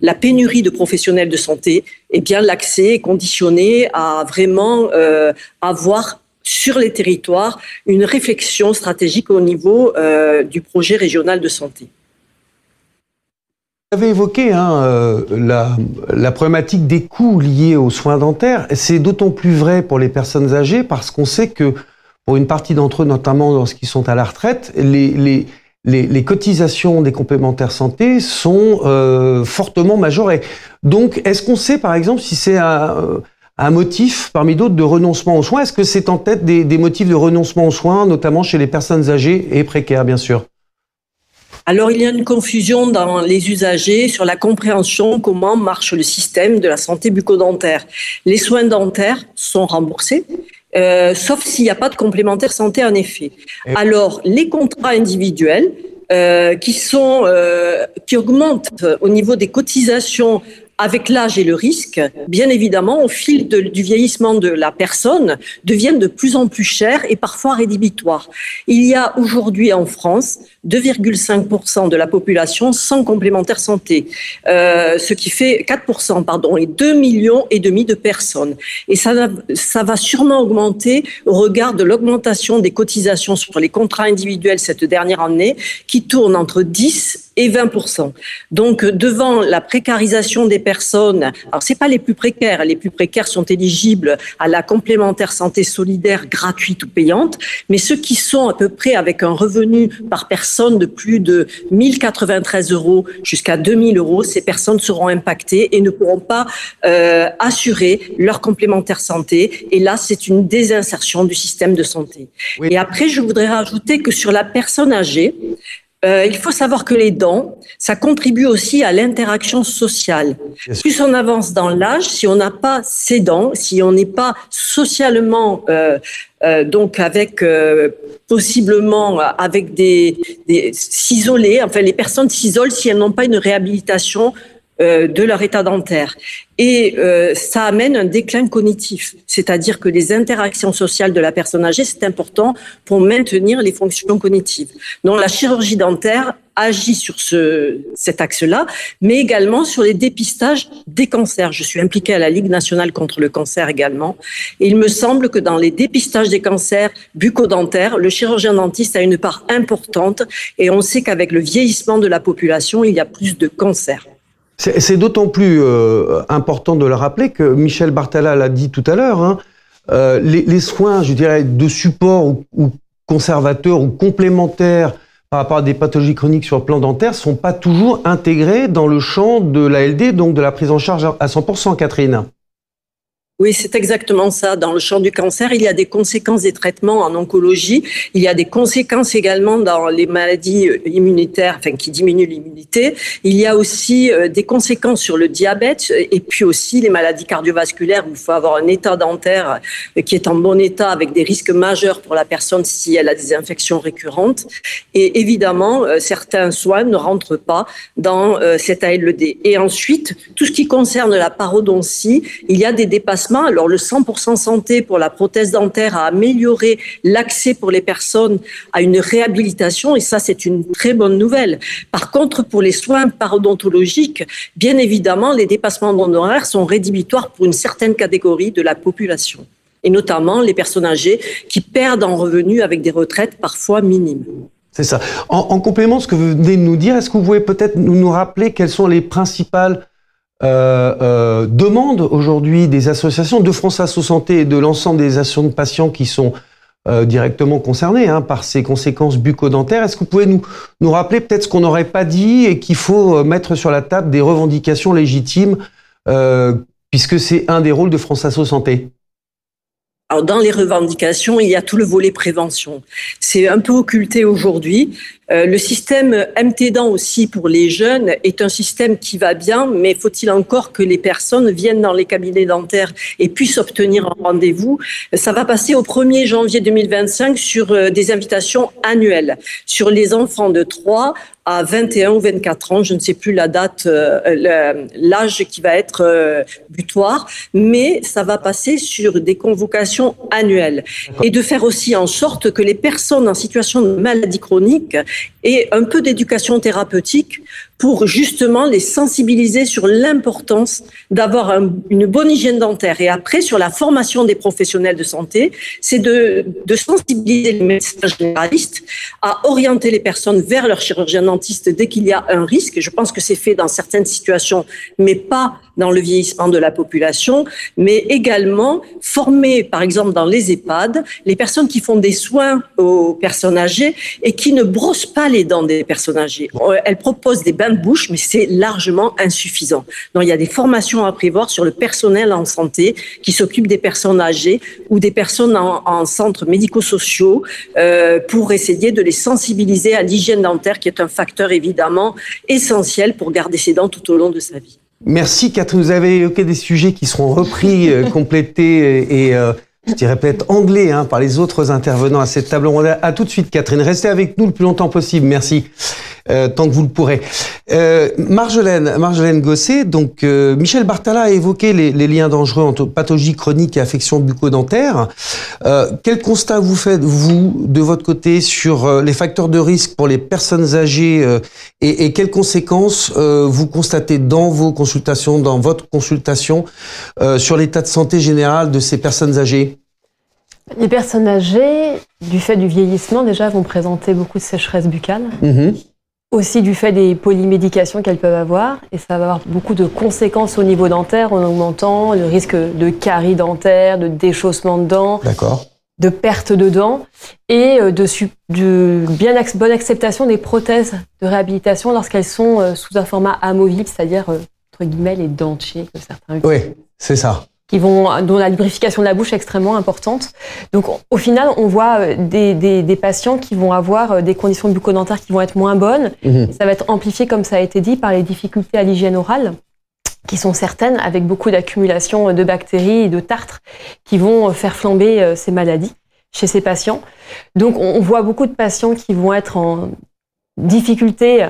la pénurie de professionnels de santé, eh bien, l'accès est conditionné à vraiment avoir sur les territoires une réflexion stratégique au niveau du projet régional de santé. Vous avez évoqué la problématique des coûts liés aux soins dentaires. C'est d'autant plus vrai pour les personnes âgées parce qu'on sait que pour une partie d'entre eux, notamment lorsqu'ils sont à la retraite, les cotisations des complémentaires santé sont fortement majorées. Donc, est-ce qu'on sait, par exemple, si c'est un motif, parmi d'autres, de renoncement aux soins? Est-ce que c'est en tête des motifs de renoncement aux soins, notamment chez les personnes âgées et précaires, bien sûr? Alors, il y a une confusion dans les usagers sur la compréhension comment marche le système de la santé bucco-dentaire. Les soins dentaires sont remboursés, sauf s'il n'y a pas de complémentaire santé en effet. Alors, les contrats individuels qui augmentent au niveau des cotisations avec l'âge et le risque, bien évidemment, au fil du vieillissement de la personne, deviennent de plus en plus chers et parfois rédhibitoires. Il y a aujourd'hui en France 2,5% de la population sans complémentaire santé, ce qui fait 4%, et 2,5 millions de personnes. Et ça va sûrement augmenter au regard de l'augmentation des cotisations sur les contrats individuels cette dernière année, qui tournent entre 10 et 20%. Donc, devant la précarisation des personnes, alors c'est pas les plus précaires sont éligibles à la complémentaire santé solidaire gratuite ou payante, mais ceux qui sont à peu près avec un revenu par personne de plus de 1 093 € jusqu'à 2 000 €, ces personnes seront impactées et ne pourront pas assurer leur complémentaire santé. Et là, c'est une désinsertion du système de santé. Oui. Et après, je voudrais rajouter que sur la personne âgée, il faut savoir que les dents, ça contribue aussi à l'interaction sociale. Plus on avance dans l'âge, si on n'a pas ces dents, si on n'est pas socialement, donc avec possiblement avec s'isoler, enfin les personnes s'isolent si elles n'ont pas une réhabilitation de leur état dentaire. Et ça amène un déclin cognitif, c'est-à-dire que les interactions sociales de la personne âgée, c'est important pour maintenir les fonctions cognitives. Donc la chirurgie dentaire agit sur cet axe-là, mais également sur les dépistages des cancers. Je suis impliquée à la Ligue nationale contre le cancer également. Et il me semble que dans les dépistages des cancers bucco-dentaires, le chirurgien dentiste a une part importante et on sait qu'avec le vieillissement de la population, il y a plus de cancers. C'est d'autant plus important de le rappeler que Michel Bartala l'a dit tout à l'heure, les soins, je dirais, de support ou conservateurs ou complémentaires par rapport à des pathologies chroniques sur le plan dentaire sont pas toujours intégrés dans le champ de l'ALD, donc de la prise en charge à 100%, Catherine. Oui, c'est exactement ça. Dans le champ du cancer, il y a des conséquences des traitements en oncologie. Il y a des conséquences également dans les maladies immunitaires, qui diminuent l'immunité. Il y a aussi des conséquences sur le diabète et puis aussi les maladies cardiovasculaires où il faut avoir un état dentaire qui est en bon état avec des risques majeurs pour la personne si elle a des infections récurrentes. Et évidemment, certains soins ne rentrent pas dans cette ALD. Et ensuite, tout ce qui concerne la parodontie, il y a des dépassements dépassement. Alors, le 100% santé pour la prothèse dentaire a amélioré l'accès pour les personnes à une réhabilitation, et ça, c'est une très bonne nouvelle. Par contre, pour les soins parodontologiques, bien évidemment, les dépassements d'honoraires sont rédhibitoires pour une certaine catégorie de la population, et notamment les personnes âgées qui perdent en revenus avec des retraites parfois minimes. C'est ça. En complément de ce que vous venez de nous dire, est-ce que vous pouvez peut-être nous rappeler quelles sont les principales demandes aujourd'hui des associations de France Asso Santé et de l'ensemble des associations de patients qui sont directement concernés par ces conséquences bucco-dentaires? Est-ce que vous pouvez nous rappeler peut-être ce qu'on n'aurait pas dit et qu'il faut mettre sur la table des revendications légitimes, puisque c'est un des rôles de France Asso Santé? Alors, dans les revendications, il y a tout le volet prévention. C'est un peu occulté aujourd'hui. Le système MT-Dent aussi pour les jeunes est un système qui va bien, mais faut-il encore que les personnes viennent dans les cabinets dentaires et puissent obtenir un rendez-vous? Ça va passer au 1er janvier 2025 sur des invitations annuelles. Sur les enfants de 3 à 21 ou 24 ans, je ne sais plus la date, l'âge qui va être butoir, mais ça va passer sur des convocations annuelles. Et de faire aussi en sorte que les personnes en situation de maladie chronique aient un peu d'éducation thérapeutique pour justement les sensibiliser sur l'importance d'avoir une bonne hygiène dentaire. Et après, sur la formation des professionnels de santé, c'est de sensibiliser les médecins généralistes à orienter les personnes vers leur chirurgien dentiste dès qu'il y a un risque. Je pense que c'est fait dans certaines situations, mais pas dans le vieillissement de la population, mais également former, par exemple, dans les EHPAD, les personnes qui font des soins aux personnes âgées et qui ne brossent pas les dents des personnes âgées. Elles proposent des bains de bouche, mais c'est largement insuffisant. Donc, il y a des formations à prévoir sur le personnel en santé qui s'occupe des personnes âgées ou des personnes en centres médico-sociaux pour essayer de les sensibiliser à l'hygiène dentaire, qui est un facteur évidemment essentiel pour garder ses dents tout au long de sa vie. Merci Catherine, vous avez évoqué des sujets qui seront repris, complétés et je dirais peut-être anglais par les autres intervenants à cette table ronde. À tout de suite Catherine, restez avec nous le plus longtemps possible, merci. Tant que vous le pourrez. Marjolaine Gosset, donc Michel Bartala a évoqué les liens dangereux entre pathologie chronique et affection bucco-dentaire. Quel constat vous faites, vous, de votre côté, sur les facteurs de risque pour les personnes âgées et quelles conséquences vous constatez dans vos consultations, dans votre consultation, sur l'état de santé général de ces personnes âgées? Les personnes âgées, du fait du vieillissement, déjà, vont présenter beaucoup de sécheresse buccale. Aussi du fait des polymédications qu'elles peuvent avoir, et ça va avoir beaucoup de conséquences au niveau dentaire en augmentant le risque de carie dentaire, de déchaussement de dents, de perte de dents, et de bonne acceptation des prothèses de réhabilitation lorsqu'elles sont sous un format amovible, c'est-à-dire entre guillemets les dentiers que certains utilisent. Oui, c'est ça. Dont la lubrification de la bouche est extrêmement importante. Donc, au final, on voit des patients qui vont avoir des conditions bucco-dentaires qui vont être moins bonnes. Ça va être amplifié, comme ça a été dit, par les difficultés à l'hygiène orale, qui sont certaines, avec beaucoup d'accumulation de bactéries et de tartres, qui vont faire flamber ces maladies chez ces patients. Donc, on voit beaucoup de patients qui vont être en difficulté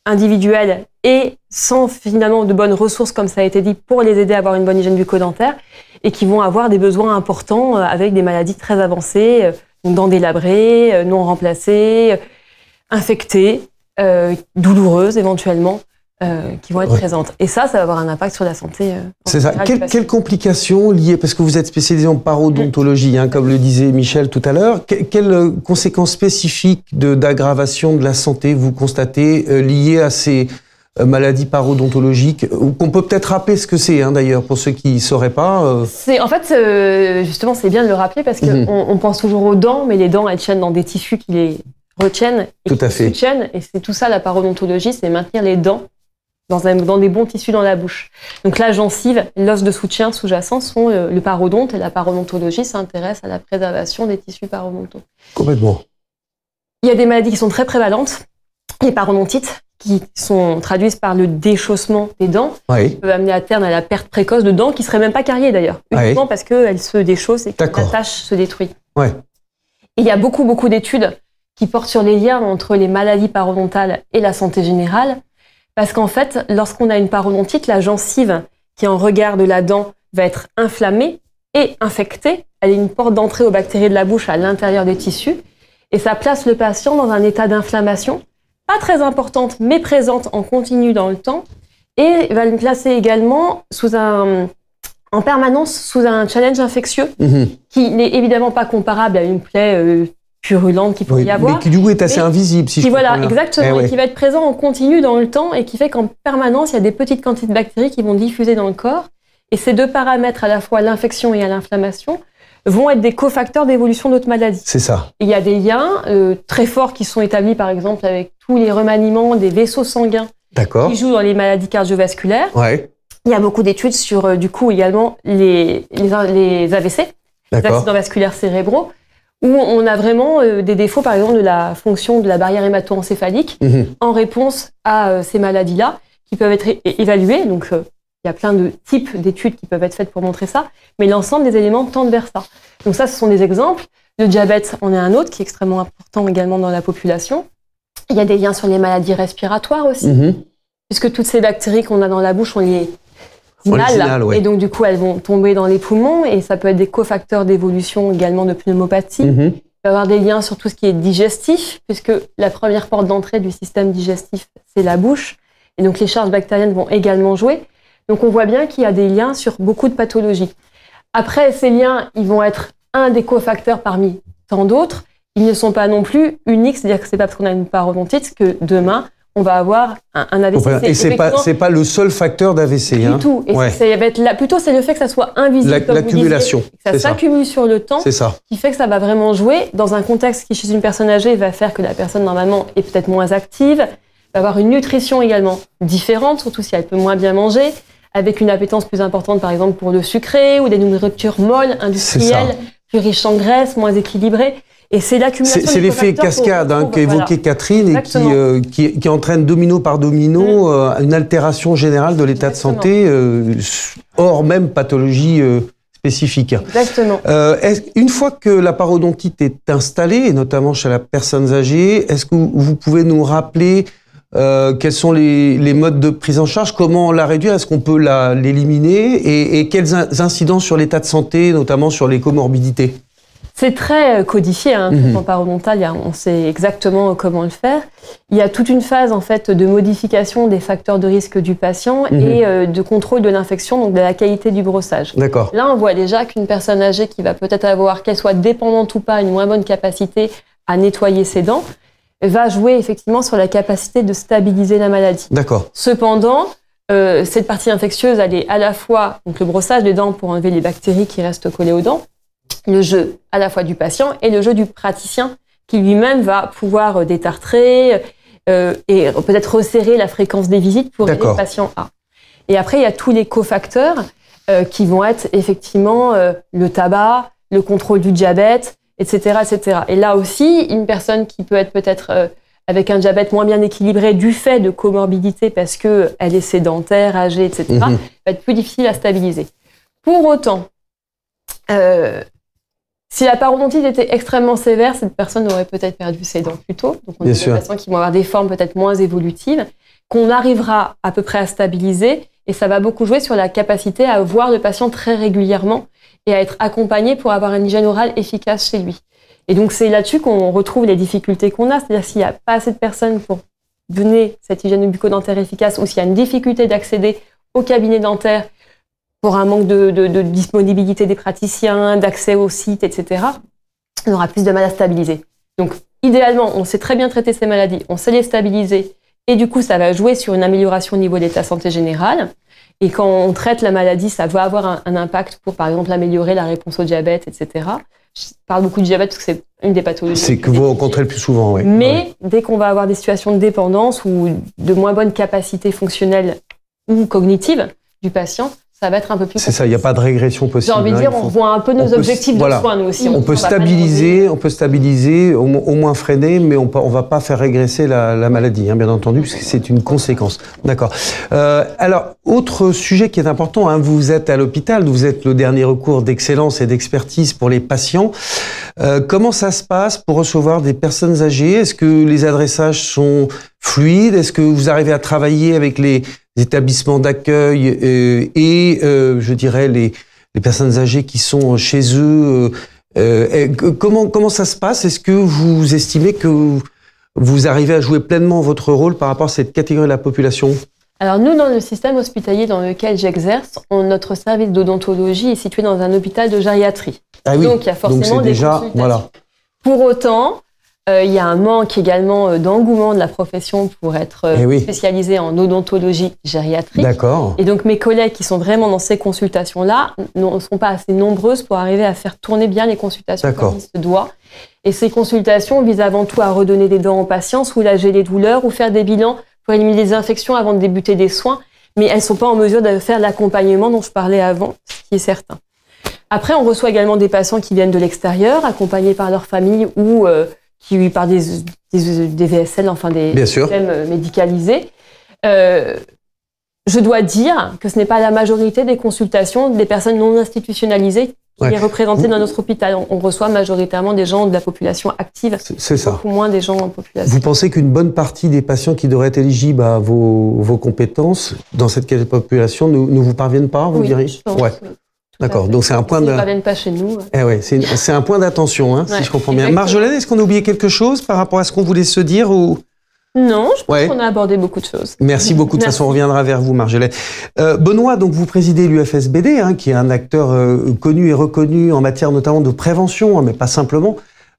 individuelle et sans finalement de bonnes ressources, comme ça a été dit, pour les aider à avoir une bonne hygiène bucco-dentaire, et qui vont avoir des besoins importants avec des maladies très avancées, dents délabrées, non remplacées, infectées, douloureuses éventuellement, qui vont être présentes. Et ça va avoir un impact sur la santé. C'est ça. Quelles complications liées, parce que vous êtes spécialisé en parodontologie, comme le disait Michel tout à l'heure, quelles conséquences spécifiques d'aggravation de la santé vous constatez liées à ces maladies parodontologiques, qu'on peut peut-être rappeler ce que c'est, d'ailleurs, pour ceux qui ne sauraient pas. En fait, justement, c'est bien de le rappeler, parce qu'on pense toujours aux dents, mais les dents, elles tiennent dans des tissus qui les retiennent et qui les soutiennent. Et c'est tout ça, la parodontologie, c'est maintenir les dents dans des bons tissus dans la bouche. Donc la gencive, l'os de soutien sous-jacent sont le parodonte, et la parodontologie s'intéresse à la préservation des tissus parodontaux. Complètement. Il y a des maladies qui sont très prévalentes, les parodontites, qui sont traduites par le déchaussement des dents, qui peuvent amener à terme à la perte précoce de dents, qui ne seraient même pas cariées d'ailleurs, uniquement parce qu'elles se déchaussent et que la tâche se détruit. Et il y a beaucoup d'études qui portent sur les liens entre les maladies parodontales et la santé générale, parce qu'en fait, lorsqu'on a une parodontite, la gencive qui en regard de la dent va être inflammée et infectée. Elle est une porte d'entrée aux bactéries de la bouche à l'intérieur des tissus. Et ça place le patient dans un état d'inflammation, pas très importante, mais présente en continu dans le temps. Et va le placer également en permanence sous un challenge infectieux qui n'est évidemment pas comparable à une plaie purulente qu'il peut y avoir. Mais qui du coup est assez invisible, si je comprends bien. Exactement, et qui va être présent en continu dans le temps et qui fait qu'en permanence, il y a des petites quantités de bactéries qui vont diffuser dans le corps. Et ces deux paramètres, à la fois l'infection et l'inflammation, vont être des cofacteurs d'évolution d'autres maladies. C'est ça. Il y a des liens très forts qui sont établis, par exemple, avec tous les remaniements des vaisseaux sanguins qui jouent dans les maladies cardiovasculaires. Ouais. Il y a beaucoup d'études sur, du coup, également les AVC, les accidents vasculaires cérébraux, où on a vraiment des défauts, par exemple, de la fonction de la barrière hémato-encéphalique en réponse à ces maladies-là, qui peuvent être évaluées. Donc, il y a plein de types d'études qui peuvent être faites pour montrer ça, mais l'ensemble des éléments tendent vers ça. Donc ça, ce sont des exemples. Le diabète en est un autre qui est extrêmement important également dans la population. Il y a des liens sur les maladies respiratoires aussi, puisque toutes ces bactéries qu'on a dans la bouche, on les inhale, et donc du coup, elles vont tomber dans les poumons, et ça peut être des cofacteurs d'évolution également de pneumopathie. Il peut y avoir des liens sur tout ce qui est digestif, puisque la première porte d'entrée du système digestif, c'est la bouche, et donc les charges bactériennes vont également jouer. Donc on voit bien qu'il y a des liens sur beaucoup de pathologies. Après, ces liens, ils vont être un des cofacteurs parmi tant d'autres. Ils ne sont pas non plus uniques, c'est-à-dire que c'est pas parce qu'on a une parodontite que demain, on va avoir un AVC. Et c'est pas le seul facteur d'AVC. Du tout. Et ça va être plutôt, c'est le fait que ça soit invisible. L'accumulation. Que ça s'accumule sur le temps. C'est ça. Qui fait que ça va vraiment jouer dans un contexte qui, chez une personne âgée, va faire que la personne, normalement, est peut-être moins active, va avoir une nutrition également différente, surtout si elle peut moins bien manger, avec une appétence plus importante, par exemple, pour le sucré ou des nourritures molles, industrielles, plus riches en graisse, moins équilibrées. Et c'est l'accumulation. C'est l'effet cascade qu'évoquait Catherine et qui entraîne domino par domino une altération générale de l'état de santé, hors même pathologie spécifique. Exactement. Une fois que la parodontite est installée, et notamment chez la personne âgée, est-ce que vous pouvez nous rappeler quels sont les modes de prise en charge, comment la réduire, est-ce qu'on peut l'éliminer et quels incidents sur l'état de santé, notamment sur les comorbidités? C'est très codifié, un traitement parodontal, on sait exactement comment le faire. Il y a toute une phase en fait de modification des facteurs de risque du patient et de contrôle de l'infection, donc de la qualité du brossage. D'accord. Là, on voit déjà qu'une personne âgée qui va peut-être avoir, qu'elle soit dépendante ou pas, une moins bonne capacité à nettoyer ses dents, va jouer effectivement sur la capacité de stabiliser la maladie. D'accord. Cependant, cette partie infectieuse, elle est à la fois donc le brossage des dents pour enlever les bactéries qui restent collées aux dents, le jeu à la fois du patient et le jeu du praticien qui lui-même va pouvoir détartrer et peut-être resserrer la fréquence des visites pour aider le patient A. Et après, il y a tous les cofacteurs qui vont être effectivement le tabac, le contrôle du diabète, etc., etc. Et là aussi, une personne qui peut être peut-être avec un diabète moins bien équilibré du fait de comorbidité parce qu'elle est sédentaire, âgée, etc., va être plus difficile à stabiliser. Pour autant, si la parodontite était extrêmement sévère, cette personne aurait peut-être perdu ses dents plus tôt. Donc on a des patients qui vont avoir des formes peut-être moins évolutives, qu'on arrivera à peu près à stabiliser, et ça va beaucoup jouer sur la capacité à voir le patient très régulièrement et à être accompagné pour avoir une hygiène orale efficace chez lui. Et donc c'est là-dessus qu'on retrouve les difficultés qu'on a, c'est-à-dire s'il n'y a pas assez de personnes pour donner cette hygiène bucco-dentaire efficace, ou s'il y a une difficulté d'accéder au cabinet dentaire pour un manque de disponibilité des praticiens, d'accès aux sites, etc., on aura plus de mal à stabiliser. Donc, idéalement, on sait très bien traiter ces maladies, on sait les stabiliser, et du coup, ça va jouer sur une amélioration au niveau de l'état de santé général. Et quand on traite la maladie, ça va avoir un impact pour, par exemple, améliorer la réponse au diabète, etc. Je parle beaucoup du diabète parce que c'est une des pathologies. C'est que vous rencontrez le plus souvent, oui. Mais dès qu'on va avoir des situations de dépendance ou de moins bonne capacité fonctionnelle ou cognitive du patient, ça va être un peu plus compliqué. C'est ça, il n'y a pas de régression possible. J'ai envie de dire, on voit un peu nos objectifs de soins, nous aussi. On peut stabiliser, au moins freiner, mais on ne va pas faire régresser la maladie, hein, bien entendu, puisque c'est une conséquence. D'accord. Alors, autre sujet qui est important, hein, vous êtes à l'hôpital, vous êtes le dernier recours d'excellence et d'expertise pour les patients. Comment ça se passe pour recevoir des personnes âgées? Est-ce que les adressages sont fluides? Est-ce que vous arrivez à travailler avec les établissements d'accueil et je dirais les personnes âgées qui sont chez eux. Comment ça se passe? Est-ce que vous estimez que vous arrivez à jouer pleinement votre rôle par rapport à cette catégorie de la population? Alors nous, dans le système hospitalier dans lequel j'exerce, notre service d'odontologie est situé dans un hôpital de gériatrie. Ah oui. Donc il y a forcément des consultations. Voilà. Pour autant, il y a un manque également d'engouement de la profession pour être spécialisé en odontologie gériatrique. D'accord. Et donc mes collègues qui sont vraiment dans ces consultations-là ne sont pas assez nombreuses pour arriver à faire tourner bien les consultations comme il se doit. Et ces consultations visent avant tout à redonner des dents aux patients, soulager les douleurs ou faire des bilans pour éliminer des infections avant de débuter des soins. Mais elles ne sont pas en mesure de faire l'accompagnement dont je parlais avant, ce qui est certain. Après, on reçoit également des patients qui viennent de l'extérieur, accompagnés par leur famille ou par des VSL, enfin des systèmes médicalisés. Je dois dire que ce n'est pas la majorité des consultations des personnes non institutionnalisées qui est représentée dans notre hôpital. On reçoit majoritairement des gens de la population active. C'est ça. Beaucoup moins des gens en population. Vous pensez qu'une bonne partie des patients qui devraient être éligibles à vos compétences dans cette population ne vous parviennent pas, vous diriez? Je pense, oui. D'accord, donc c'est un point Ils ne parviennent pas chez nous. C'est un point d'attention, si je comprends bien. Marjolaine, est-ce qu'on a oublié quelque chose par rapport à ce qu'on voulait se dire ou... Non, je pense qu'on a abordé beaucoup de choses. Merci beaucoup. De toute façon, on reviendra vers vous, Marjolaine. Benoît, donc vous présidez l'UFSBD, qui est un acteur connu et reconnu en matière notamment de prévention, mais pas simplement,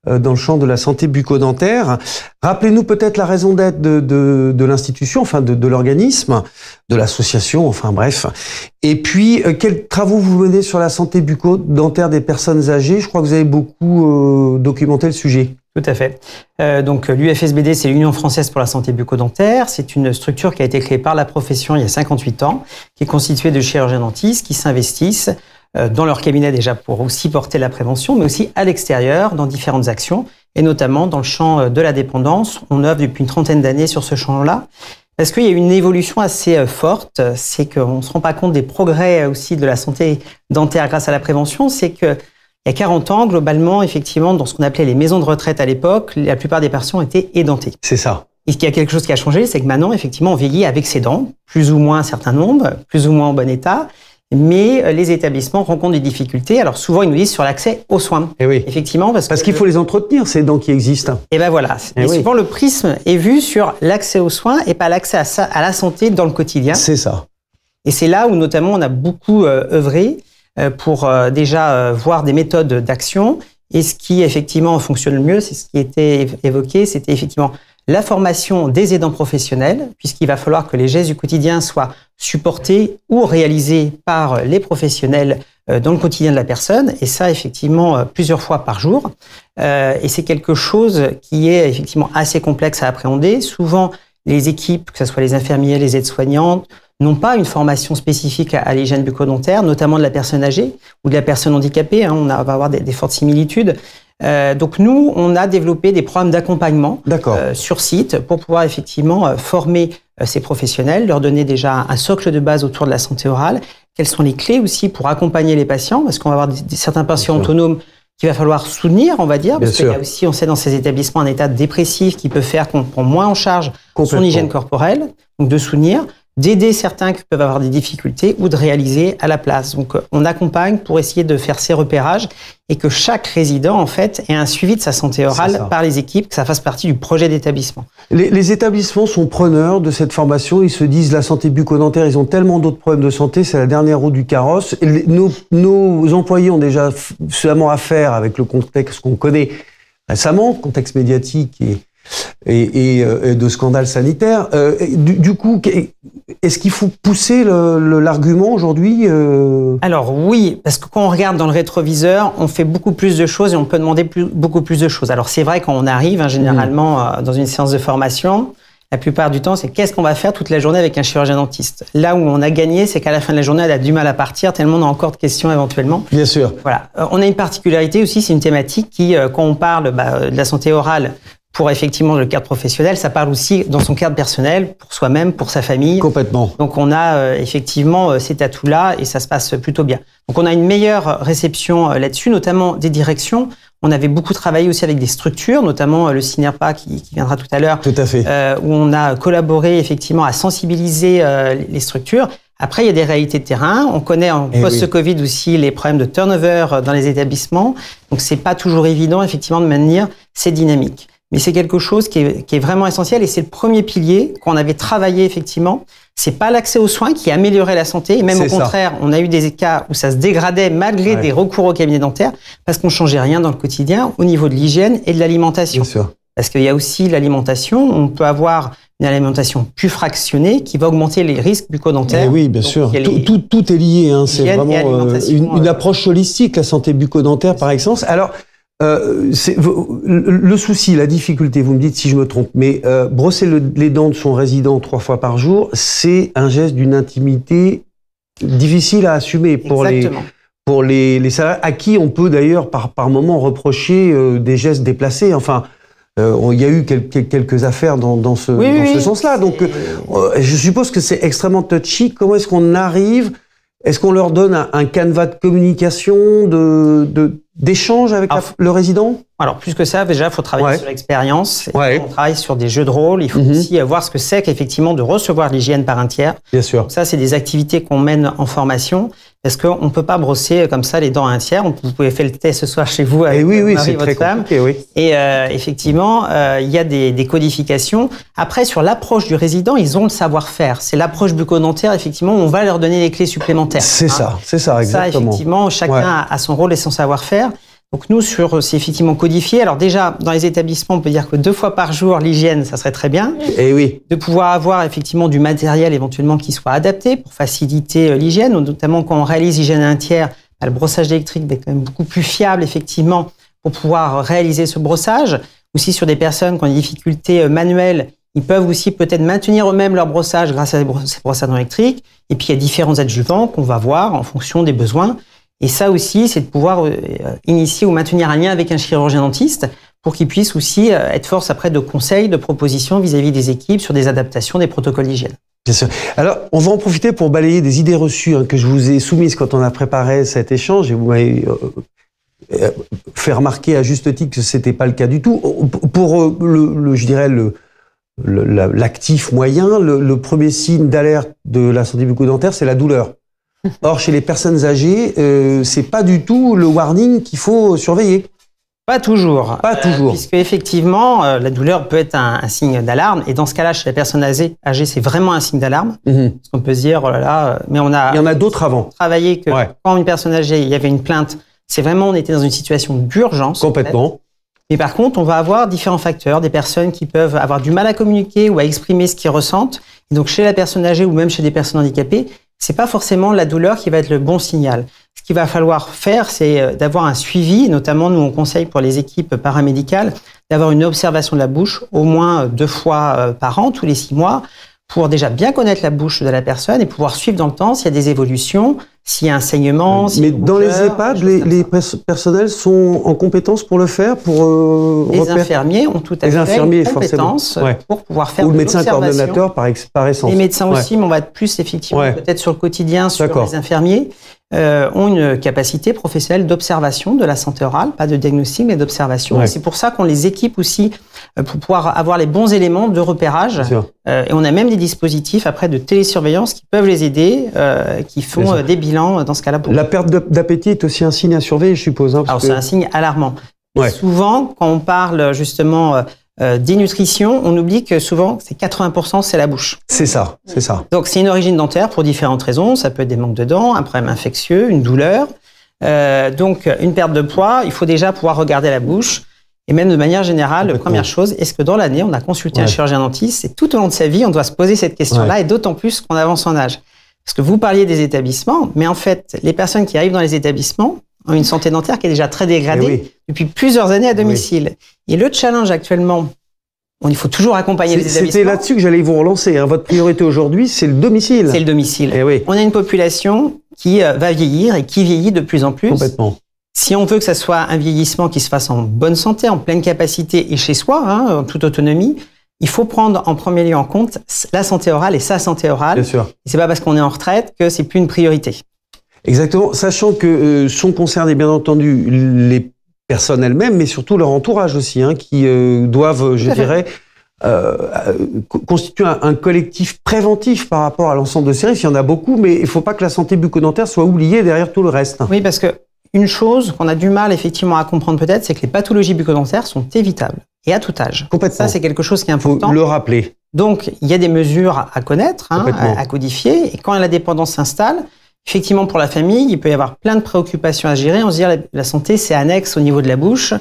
dans le champ de la santé bucco-dentaire. Rappelez-nous peut-être la raison d'être de l'institution, enfin de l'organisme, de l'association, enfin bref. Et puis, quels travaux vous menez sur la santé bucco-dentaire des personnes âgées? Je crois que vous avez beaucoup documenté le sujet. Tout à fait. Donc l'UFSBD, c'est l'Union française pour la santé bucco-dentaire. C'est une structure qui a été créée par la profession il y a 58 ans, qui est constituée de chirurgiens dentistes qui s'investissent dans leur cabinet déjà pour aussi porter la prévention, mais aussi à l'extérieur dans différentes actions, et notamment dans le champ de la dépendance. On œuvre depuis une 30aine d'années sur ce champ-là, parce qu'il y a une évolution assez forte. C'est qu'on ne se rend pas compte des progrès aussi de la santé dentaire grâce à la prévention. C'est que il y a 40 ans, globalement, effectivement, dans ce qu'on appelait les maisons de retraite à l'époque, la plupart des personnes étaient édentées. C'est ça. Et il y a quelque chose qui a changé, c'est que maintenant, effectivement, on vieillit avec ses dents, plus ou moins un certain nombre, plus ou moins en bon état, mais les établissements rencontrent des difficultés. Alors souvent, ils nous disent sur l'accès aux soins. Et oui. Effectivement, parce qu'il faut les entretenir, ces dents qui existent. Et ben voilà. Et souvent, le prisme est vu sur l'accès aux soins et pas l'accès à la santé dans le quotidien. C'est ça. Et c'est là où, notamment, on a beaucoup œuvré pour déjà voir des méthodes d'action. Et ce qui, effectivement, fonctionne le mieux, c'est ce qui était évoqué, c'était effectivement la formation des aidants professionnels, puisqu'il va falloir que les gestes du quotidien soient supportés ou réalisés par les professionnels dans le quotidien de la personne, et ça, effectivement, plusieurs fois par jour. Et c'est quelque chose qui est, effectivement, assez complexe à appréhender. Souvent, les équipes, que ce soit les infirmiers, les aides-soignantes, n'ont pas une formation spécifique à l'hygiène bucco-dentaire, notamment de la personne âgée ou de la personne handicapée. On va avoir des fortes similitudes. Donc nous, on a développé des programmes d'accompagnement sur site pour pouvoir effectivement former ces professionnels, leur donner déjà un socle de base autour de la santé orale. Quelles sont les clés aussi pour accompagner les patients, parce qu'on va avoir certains patients autonomes qu'il va falloir soutenir, on va dire, parce qu'il y a aussi, on sait, dans ces établissements, un état dépressif qui peut faire qu'on prend moins en charge son hygiène corporelle, donc de soutenir, d'aider certains qui peuvent avoir des difficultés ou de réaliser à la place. Donc, on accompagne pour essayer de faire ces repérages et que chaque résident, en fait, ait un suivi de sa santé orale par les équipes, que ça fasse partie du projet d'établissement. Les établissements sont preneurs de cette formation. Ils se disent, la santé bucco-dentaire, ils ont tellement d'autres problèmes de santé, c'est la dernière roue du carrosse. Nos employés ont déjà suffisamment à faire avec le contexte qu'on connaît récemment, contexte médiatique et de scandales sanitaires. Du coup, est-ce qu'il faut pousser l'argument aujourd'hui Alors oui, parce que quand on regarde dans le rétroviseur, on fait beaucoup plus de choses et on peut demander beaucoup plus de choses. Alors c'est vrai, quand on arrive généralement dans une séance de formation, la plupart du temps, c'est qu'est-ce qu'on va faire toute la journée avec un chirurgien dentiste. Là où on a gagné, c'est qu'à la fin de la journée, elle a du mal à partir, tellement on a encore de questions éventuellement. Bien sûr. Voilà. On a une particularité aussi, c'est une thématique qui, quand on parle de la santé orale, pour effectivement le cadre professionnel, ça parle aussi dans son cadre personnel, pour soi-même, pour sa famille. Complètement. Donc on a effectivement ces atouts-là et ça se passe plutôt bien. Donc on a une meilleure réception là-dessus, notamment des directions. On avait beaucoup travaillé aussi avec des structures, notamment le CINERPA qui viendra tout à l'heure. Tout à fait. Où on a collaboré effectivement à sensibiliser les structures. Après, il y a des réalités de terrain. On connaît en post-Covid aussi les problèmes de turnover dans les établissements. Donc, c'est pas toujours évident effectivement de maintenir ces dynamiques. Mais c'est quelque chose qui est vraiment essentiel et c'est le premier pilier qu'on avait travaillé effectivement. C'est pas l'accès aux soins qui améliorait la santé et même au contraire, on a eu des cas où ça se dégradait malgré des recours au cabinet dentaire parce qu'on changeait rien dans le quotidien au niveau de l'hygiène et de l'alimentation. Bien sûr. Parce qu'il y a aussi l'alimentation. On peut avoir une alimentation plus fractionnée qui va augmenter les risques bucco-dentaires. Oui, bien sûr. Tout est lié. Hein. C'est vraiment une approche holistique, la santé bucco-dentaire par excellence. Alors, le souci, la difficulté, vous me dites si je me trompe, mais brosser les dents de son résident 3 fois par jour, c'est un geste d'une intimité difficile à assumer pour les salariés, à qui on peut d'ailleurs par moment reprocher des gestes déplacés. Enfin, il y a eu quelques affaires dans ce sens-là. Donc, je suppose que c'est extrêmement touchy. Comment est-ce qu'on arrive? Est-ce qu'on leur donne un canevas de communication, d'échange avec le résident? Alors, plus que ça, déjà, il faut travailler sur l'expérience. On travaille sur des jeux de rôle. Il faut aussi voir ce que c'est qu'effectivement de recevoir l'hygiène par un tiers. Bien sûr. Donc ça, c'est des activités qu'on mène en formation. Parce qu'on ne peut pas brosser comme ça les dents à un tiers. Vous pouvez faire le test ce soir chez vous avec votre femme. Et effectivement, il y a des codifications. Après, sur l'approche du résident, ils ont le savoir-faire. C'est l'approche bucco-dentaire, effectivement, où on va leur donner des clés supplémentaires. C'est ça, exactement. Ça, effectivement, chacun a son rôle et son savoir-faire. Donc nous, c'est effectivement codifié. Alors déjà, dans les établissements, on peut dire que 2 fois par jour, l'hygiène, ça serait très bien. Et oui. De pouvoir avoir effectivement du matériel éventuellement qui soit adapté pour faciliter l'hygiène, notamment quand on réalise l'hygiène à un tiers, le brossage électrique est quand même beaucoup plus fiable effectivement pour pouvoir réaliser ce brossage. Aussi sur des personnes qui ont des difficultés manuelles, ils peuvent aussi peut-être maintenir eux-mêmes leur brossage grâce à ces brossages électriques. Et puis il y a différents adjuvants qu'on va voir en fonction des besoins. Et ça aussi, c'est de pouvoir initier ou maintenir un lien avec un chirurgien dentiste pour qu'il puisse aussi être force après de conseils, de propositions vis-à-vis des équipes sur des adaptations des protocoles d'hygiène. Bien sûr. Alors, on va en profiter pour balayer des idées reçues que je vous ai soumises quand on a préparé cet échange et vous m'avez fait remarquer à juste titre que c'était pas le cas du tout. Pour je dirais l'actif moyen, le premier signe d'alerte de la santé bucco-dentaire, c'est la douleur. Or, chez les personnes âgées, c'est pas du tout le warning qu'il faut surveiller. Pas toujours. Pas toujours. Puisque effectivement, la douleur peut être un signe d'alarme. Et dans ce cas-là, chez la personne âgée, c'est vraiment un signe d'alarme. Parce qu'on peut se dire, oh là là, mais on a... Il y en a d'autres avant. Travaillé que quand une personne âgée, il y avait une plainte, c'est vraiment, on était dans une situation d'urgence. Complètement. Mais par contre, on va avoir différents facteurs, des personnes qui peuvent avoir du mal à communiquer ou à exprimer ce qu'ils ressentent. Et donc, chez la personne âgée ou même chez des personnes handicapées, c'est pas forcément la douleur qui va être le bon signal. Ce qu'il va falloir faire, c'est d'avoir un suivi, notamment nous on conseille pour les équipes paramédicales d'avoir une observation de la bouche au moins 2 fois par an, tous les 6 mois, pour déjà bien connaître la bouche de la personne et pouvoir suivre dans le temps s'il y a des évolutions, s'il y a un saignement. Mais dans les EHPAD, les personnels sont en compétence pour le faire, les infirmiers ont tout à fait une compétence pour pouvoir faire ou le médecin coordonnateur par essence. Les médecins aussi, mais on va être plus effectivement peut-être sur le quotidien, sur les infirmiers, ont une capacité professionnelle d'observation de la santé orale, pas de diagnostic, mais d'observation. Et c'est pour ça qu'on les équipe aussi pour pouvoir avoir les bons éléments de repérage. Et on a même des dispositifs après de télésurveillance qui peuvent les aider, qui font des bilans dans ce cas-là. La perte d'appétit est aussi un signe à surveiller, je suppose. Alors c'est un signe alarmant. Mais souvent, quand on parle justement dénutrition, on oublie que souvent, c'est 80%, c'est la bouche. C'est ça, c'est ça. Donc, c'est une origine dentaire pour différentes raisons. Ça peut être des manques de dents, un problème infectieux, une douleur. Donc, une perte de poids, il faut déjà pouvoir regarder la bouche. Et même de manière générale, première chose, est-ce que dans l'année, on a consulté un chirurgien dentiste? Et tout au long de sa vie, on doit se poser cette question-là, et d'autant plus qu'on avance en âge. Parce que vous parliez des établissements, mais en fait, les personnes qui arrivent dans les établissements ont une santé dentaire qui est déjà très dégradée depuis plusieurs années à domicile. Et le challenge actuellement, il faut toujours accompagner les établissements. C'était là-dessus que j'allais vous relancer. Votre priorité aujourd'hui, c'est le domicile. C'est le domicile. On a une population qui va vieillir et qui vieillit de plus en plus. Complètement. Si on veut que ça soit un vieillissement qui se fasse en bonne santé, en pleine capacité et chez soi, en toute autonomie, il faut prendre en premier lieu en compte la santé orale et sa santé orale. Bien sûr. Et c'est pas parce qu'on est en retraite que c'est plus une priorité. Exactement, sachant que sont concernés bien entendu les personnes elles-mêmes, mais surtout leur entourage aussi, hein, qui doivent, je dirais, constituer un collectif préventif par rapport à l'ensemble de ces risques. Il y en a beaucoup, mais il ne faut pas que la santé bucco-dentaire soit oubliée derrière tout le reste. Oui, parce que une chose qu'on a du mal effectivement à comprendre peut-être, c'est que les pathologies bucco-dentaires sont évitables et à tout âge. Complètement. Ça, c'est quelque chose qui est important. Faut le rappeler. Donc, il y a des mesures à connaître, hein, à codifier. Et quand la dépendance s'installe, effectivement, pour la famille, il peut y avoir plein de préoccupations à gérer. On se dit, la santé, c'est annexe au niveau de la bouche.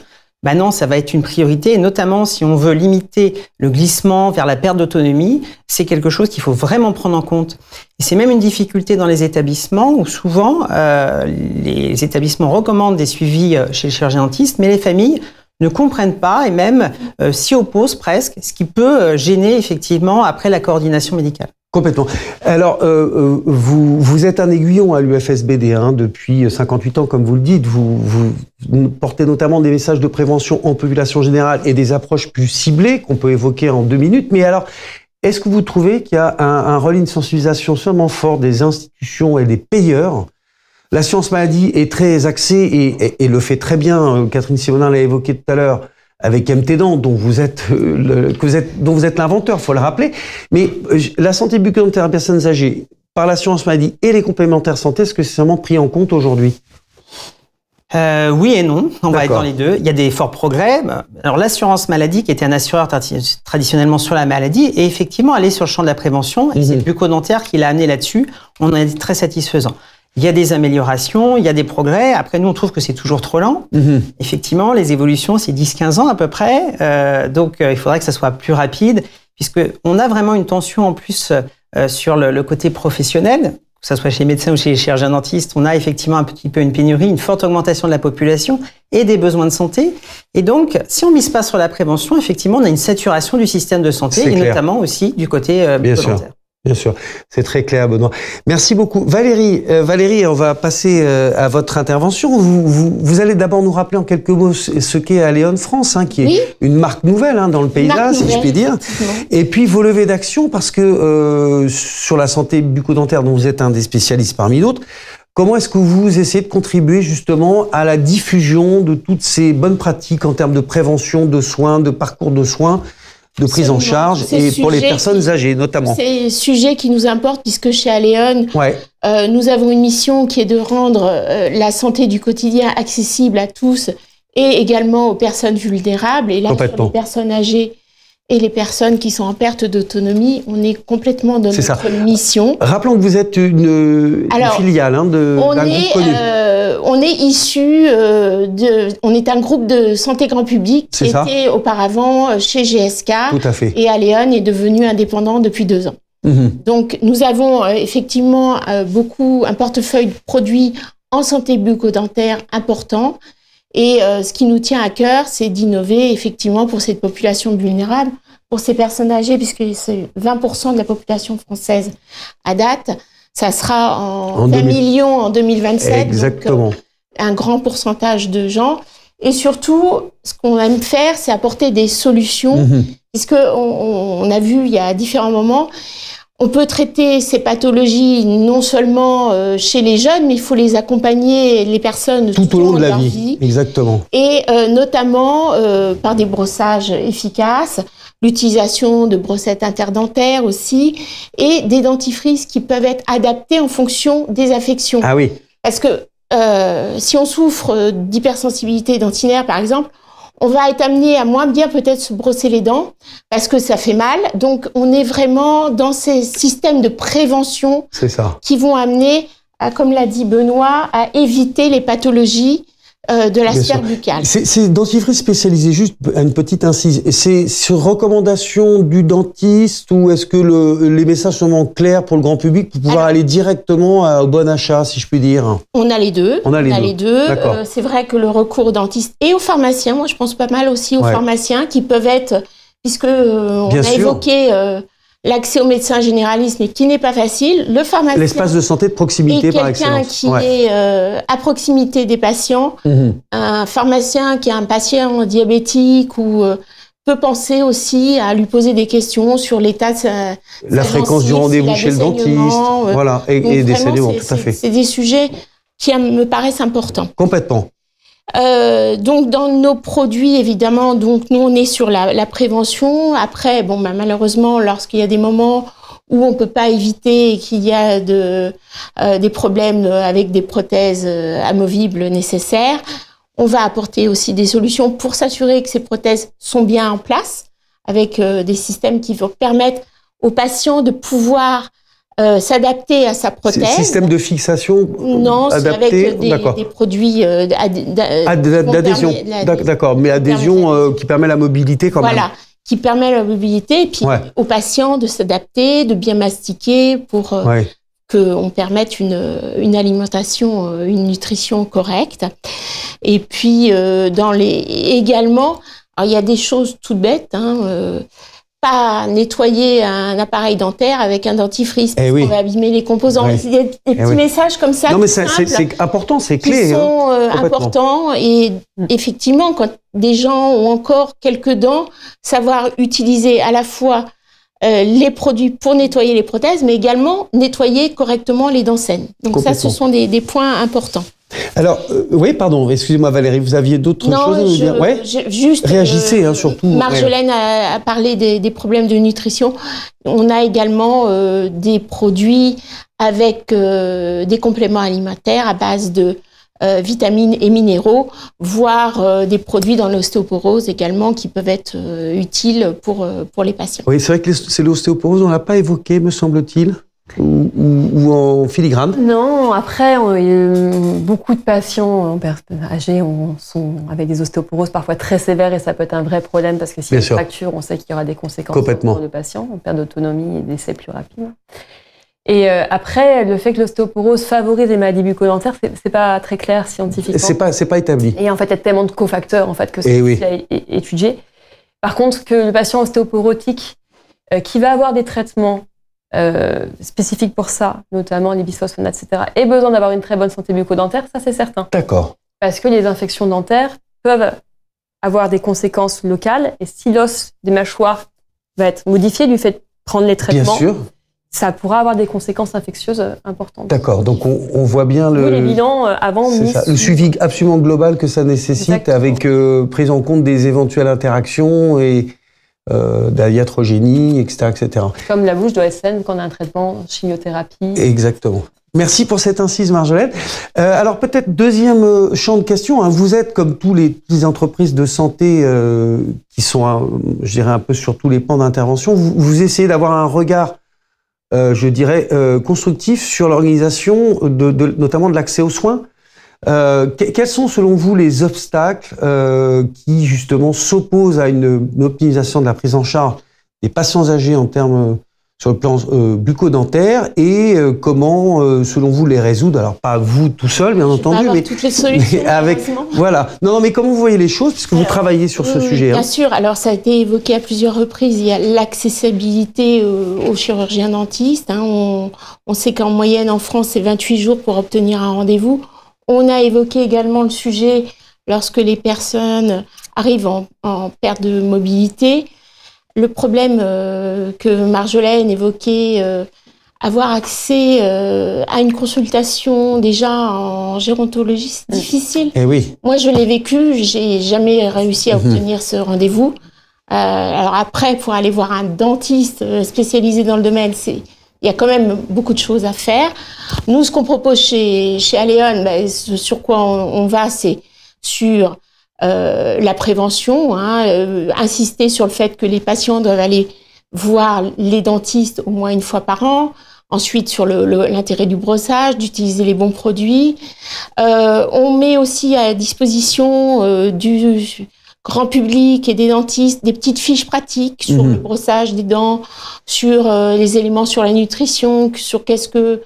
Ben non, ça va être une priorité, et notamment si on veut limiter le glissement vers la perte d'autonomie, c'est quelque chose qu'il faut vraiment prendre en compte. Et c'est même une difficulté dans les établissements où souvent les établissements recommandent des suivis chez le chirurgien dentiste, mais les familles ne comprennent pas et même s'y opposent presque, ce qui peut gêner effectivement après la coordination médicale. Complètement. Alors, vous êtes un aiguillon à l'UFSBD depuis 58 ans, comme vous le dites. Vous portez notamment des messages de prévention en population générale et des approches plus ciblées qu'on peut évoquer en 2 minutes. Mais alors, est-ce que vous trouvez qu'il y a un relais de sensibilisation seulement fort des institutions et des payeurs? L'assurance maladie est très axée et le fait très bien. Catherine Simonin l'a évoqué tout à l'heure, avec MTDent, dont vous êtes l'inventeur, faut le rappeler. Mais la santé bucco-dentaire des personnes âgées, par l'assurance maladie et les complémentaires santé, est-ce que c'est vraiment pris en compte aujourd'hui? Oui et non, on va être dans les deux. Il y a des forts progrès. Alors l'assurance maladie, qui était un assureur traditionnellement sur la maladie, est effectivement allé sur le champ de la prévention, et c'est le bucco-dentaire qui l'a amené là-dessus. On en est très satisfaisant. Il y a des améliorations, il y a des progrès. Après, nous, on trouve que c'est toujours trop lent. Effectivement, les évolutions, c'est 10-15 ans à peu près. Donc, il faudrait que ça soit plus rapide, puisqu'on a vraiment une tension en plus sur le côté professionnel, que ce soit chez les médecins ou chez les chirurgiens dentistes. On a effectivement un petit peu une pénurie, une forte augmentation de la population et des besoins de santé. Et donc, si on ne mise pas sur la prévention, effectivement, on a une saturation du système de santé, et notamment aussi du côté bucco-dentaire. Bien sûr, c'est très clair, Benoît. Merci beaucoup. Valérie, on va passer à votre intervention. Vous allez d'abord nous rappeler en quelques mots ce qu'est Aléon France, qui est une marque nouvelle dans le paysage, si je puis dire. Et puis vos levées d'action, parce que sur la santé bucco-dentaire, dont vous êtes un des spécialistes parmi d'autres, comment est-ce que vous essayez de contribuer justement à la diffusion de toutes ces bonnes pratiques en termes de prévention, de soins, de parcours de soins, de prise en charge, et pour les personnes âgées notamment? C'est un sujet qui nous importe, puisque chez Aléon, nous avons une mission qui est de rendre la santé du quotidien accessible à tous et également aux personnes vulnérables. Et là, sur les personnes âgées et les personnes qui sont en perte d'autonomie, on est complètement dans notre mission. Rappelons que vous êtes une filiale d'un groupe connu. On est issu on est un groupe de santé grand public qui était auparavant chez GSK. Tout à fait. Et Aléon est devenu indépendant depuis 2 ans. Donc, nous avons effectivement un portefeuille de produits en santé bucco-dentaire important. Et ce qui nous tient à cœur, c'est d'innover effectivement pour cette population vulnérable, pour ces personnes âgées, puisque c'est 20% de la population française à date. Ça sera en 20 millions en 2027. Exactement. Donc, un grand pourcentage de gens. Et surtout, ce qu'on aime faire, c'est apporter des solutions, puisqu'on a vu il y a différents moments, on peut traiter ces pathologies non seulement chez les jeunes, mais il faut les accompagner, les personnes tout au long de la vie. Exactement. Et notamment par des brossages efficaces, l'utilisation de brossettes interdentaires aussi, et des dentifrices qui peuvent être adaptés en fonction des affections. Ah oui. Parce que si on souffre d'hypersensibilité dentinaire, par exemple, on va être amené à moins bien peut-être se brosser les dents parce que ça fait mal. Donc, on est vraiment dans ces systèmes de prévention qui vont amener, comme l'a dit Benoît, à éviter les pathologies de la sphère buccale. C'est dentifrice spécialisé, juste une petite incise. C'est sur recommandation du dentiste, ou est-ce que les messages sont vraiment clairs pour le grand public pour pouvoir aller directement au bon achat, si je puis dire? On a les deux. On a les deux. C'est vrai que le recours aux dentistes et aux pharmaciens, moi je pense pas mal aussi aux pharmaciens qui peuvent être, puisque on a évoqué l'accès au médecin généraliste, mais qui n'est pas facile. Le pharmacien, l'espace de santé de proximité par excellence. Quelqu'un qui est à proximité des patients, un pharmacien qui a un patient diabétique ou peut penser aussi à lui poser des questions sur l'état de la fréquence du rendez-vous chez le dentiste, et des saignements, tout à fait. C'est des sujets qui me paraissent importants. Complètement. Donc dans nos produits, évidemment, donc nous on est sur la prévention. Après, bon, bah, malheureusement, lorsqu'il y a des moments où on peut pas éviter et qu'il y a des problèmes avec des prothèses amovibles nécessaires, on va apporter aussi des solutions pour s'assurer que ces prothèses sont bien en place, avec des systèmes qui vont permettre aux patients de pouvoir s'adapter à sa prothèse. Système de fixation non, adapté, avec des produits d'adhésion. D'accord, mais adhésion qui permet la mobilité quand même. Voilà, qui permet la mobilité et puis aux patients de s'adapter, de bien mastiquer pour qu'on permette une alimentation, une nutrition correcte. Et puis également, alors il y a des choses toutes bêtes, pas nettoyer un appareil dentaire avec un dentifrice parce qu'on va abîmer les composants. Il y a des petits messages comme ça. Non, mais c'est important, c'est clé. Qui sont importants. Et effectivement, quand des gens ont encore quelques dents, savoir utiliser à la fois les produits pour nettoyer les prothèses, mais également nettoyer correctement les dents saines. Donc ça, ce sont des points importants. Alors, oui, pardon, excusez-moi Valérie, vous aviez d'autres choses à nous dire? Juste, réagissez, surtout. Marjolaine a parlé des problèmes de nutrition. On a également des produits avec des compléments alimentaires à base de vitamines et minéraux, voire des produits dans l'ostéoporose également qui peuvent être utiles pour les patients. Oui, c'est vrai que c'est l'ostéoporose, on ne l'a pas évoqué, me semble-t-il. Ou en filigrane? Non, après, beaucoup de patients âgés sont avec des ostéoporoses parfois très sévères et ça peut être un vrai problème parce que s'il y a une fracture, on sait qu'il y aura des conséquences pour le patient, on perd d'autonomie et décès plus rapide. Et après, le fait que l'ostéoporose favorise les maladies bucco-dentaires, c'est pas très clair scientifiquement. C'est pas établi. Et en fait, il y a tellement de cofacteurs que c'est difficile à étudier. Par contre, que le patient ostéoporotique qui va avoir des traitements spécifiques pour ça, notamment les bisphosphonates, etc., ait besoin d'avoir une très bonne santé bucco-dentaire, ça c'est certain. D'accord. Parce que les infections dentaires peuvent avoir des conséquences locales et si l'os des mâchoires va être modifié du fait de prendre les traitements, bien sûr, ça pourra avoir des conséquences infectieuses importantes. D'accord, donc on voit bien les bilans avant le suivi absolument global que ça nécessite. Exactement. Avec prise en compte des éventuelles interactions et de la iatrogénie, etc., etc. Comme la bouche doit être saine quand on a un traitement chimiothérapie. Exactement. Merci pour cette incise, Marjolaine. Alors peut-être deuxième champ de question. Vous êtes comme toutes les entreprises de santé qui sont, je dirais, un peu sur tous les pans d'intervention. Vous essayez d'avoir un regard, je dirais, constructif sur l'organisation, notamment de l'accès aux soins. Quels sont, selon vous, les obstacles qui, justement, s'opposent à une optimisation de la prise en charge des patients âgés en termes sur le plan bucco-dentaire et comment, selon vous, les résoudre? Alors, pas vous tout seul, bien entendu, mais toutes les solutions. Mais avec, voilà. Non, mais comment vous voyez les choses, puisque vous travaillez sur ce sujet? Bien sûr. Alors, ça a été évoqué à plusieurs reprises. Il y a l'accessibilité aux chirurgiens dentistes. On sait qu'en moyenne, en France, c'est 28 jours pour obtenir un rendez-vous. On a évoqué également le sujet lorsque les personnes arrivent en perte de mobilité. Le problème que Marjolaine évoquait, avoir accès à une consultation déjà en gérontologie, c'est difficile. Eh oui. Moi, je l'ai vécu, j'ai jamais réussi à obtenir ce rendez-vous. Alors après, pour aller voir un dentiste spécialisé dans le domaine, il y a quand même beaucoup de choses à faire. Nous, ce qu'on propose chez Aleon, sur quoi on va, c'est sur la prévention, insister sur le fait que les patients doivent aller voir les dentistes au moins une fois par an. Ensuite, sur l'intérêt du brossage, d'utiliser les bons produits. On met aussi à disposition du grand public et des dentistes des petites fiches pratiques sur le brossage des dents, sur les éléments sur la nutrition, sur qu'est-ce que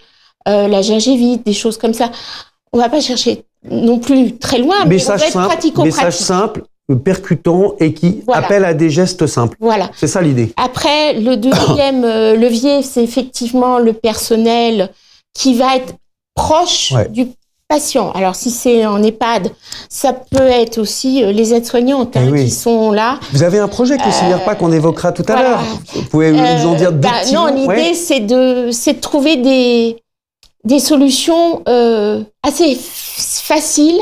la gingivite, des choses comme ça. On va pas chercher non plus très loin, mais on va être pratico-pratique. Message simple, percutant et qui appelle à des gestes simples. Voilà. C'est ça l'idée. Après, le deuxième levier, c'est effectivement le personnel qui va être proche du patient. Alors, si c'est en EHPAD, ça peut être aussi les aides-soignantes qui sont là. Vous avez un projet que c'est pas qu'on évoquera tout à l'heure. Vous pouvez nous en dire deux petits mots? Non, l'idée, c'est de trouver des solutions assez faciles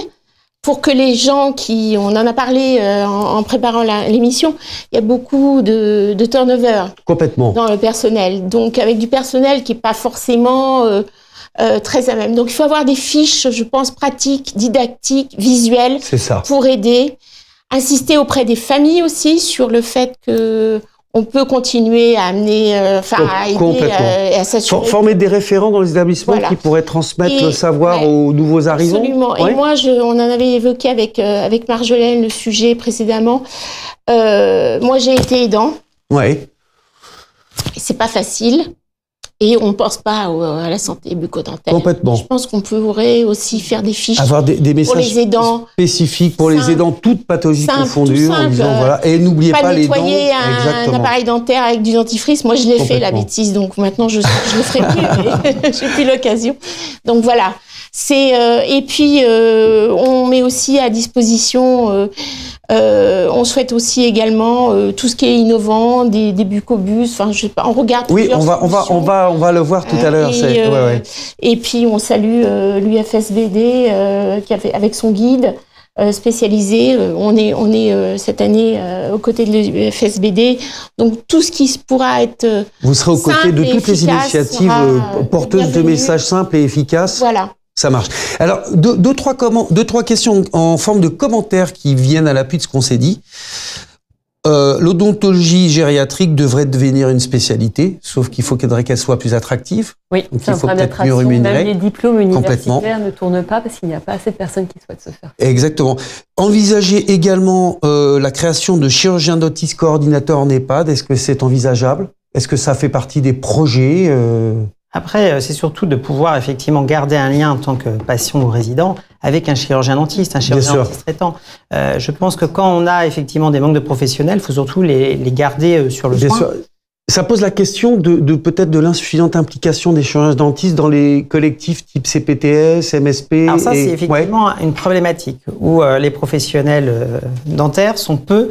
pour que les gens on en a parlé en préparant l'émission, il y a beaucoup de turnover. Complètement. Dans le personnel. Donc, avec du personnel qui n'est pas forcément très à même. Donc, il faut avoir des fiches, je pense, pratiques, didactiques, visuelles. C'est ça. Pour aider. Insister auprès des familles aussi sur le fait que on peut continuer à amener, à aider et à s'assurer. Former des référents dans les établissements qui pourraient transmettre le savoir aux nouveaux arrivants. Absolument. Et moi, on en avait évoqué avec Marjolaine le sujet précédemment. Moi, j'ai été aidant. Ouais. C'est pas facile. Et on ne pense pas à la santé bucco-dentaire. Complètement. Je pense qu'on pourrait aussi faire des fiches avoir des messages pour les aidants spécifiques pour les aidants, toutes pathologies confondues, en disant voilà. Et n'oubliez pas les dents. Pas nettoyer un appareil dentaire avec du dentifrice. Moi, je l'ai fait la bêtise, donc maintenant je le ferai plus. Mais j'ai plus l'occasion. Donc voilà. Et puis on met aussi à disposition. On souhaite aussi également tout ce qui est innovant, des bucobus. Enfin, je sais pas. On regarde. Oui, on va le voir tout à l'heure. Et puis on salue l'UFSBD qui avait avec son guide spécialisé. On est cette année aux côtés de l'UFSBD. Donc tout ce qui pourra être vous serez aux côtés de toutes les initiatives porteuses de messages simples et efficaces. Voilà. Ça marche. Alors, deux, trois questions en forme de commentaires qui viennent à l'appui de ce qu'on s'est dit. L'odontologie gériatrique devrait devenir une spécialité, sauf qu'il faudrait qu'elle soit plus attractive. Oui, c'est un problème d'attraction. Même les diplômes universitaires ne tournent pas parce qu'il n'y a pas assez de personnes qui souhaitent se faire. Exactement. Envisager également la création de chirurgiens dentistes coordinateurs en EHPAD. Est-ce que c'est envisageable? Est-ce que ça fait partie des projets Après, c'est surtout de pouvoir effectivement garder un lien en tant que patient ou résident avec un chirurgien dentiste dentiste traitant. Je pense que quand on a effectivement des manques de professionnels, il faut surtout les garder sur le soin. Sûr. Ça pose la question de peut-être de l'insuffisante implication des chirurgiens dentistes dans les collectifs type CPTS, MSP. Alors ça, c'est effectivement une problématique où les professionnels dentaires sont peu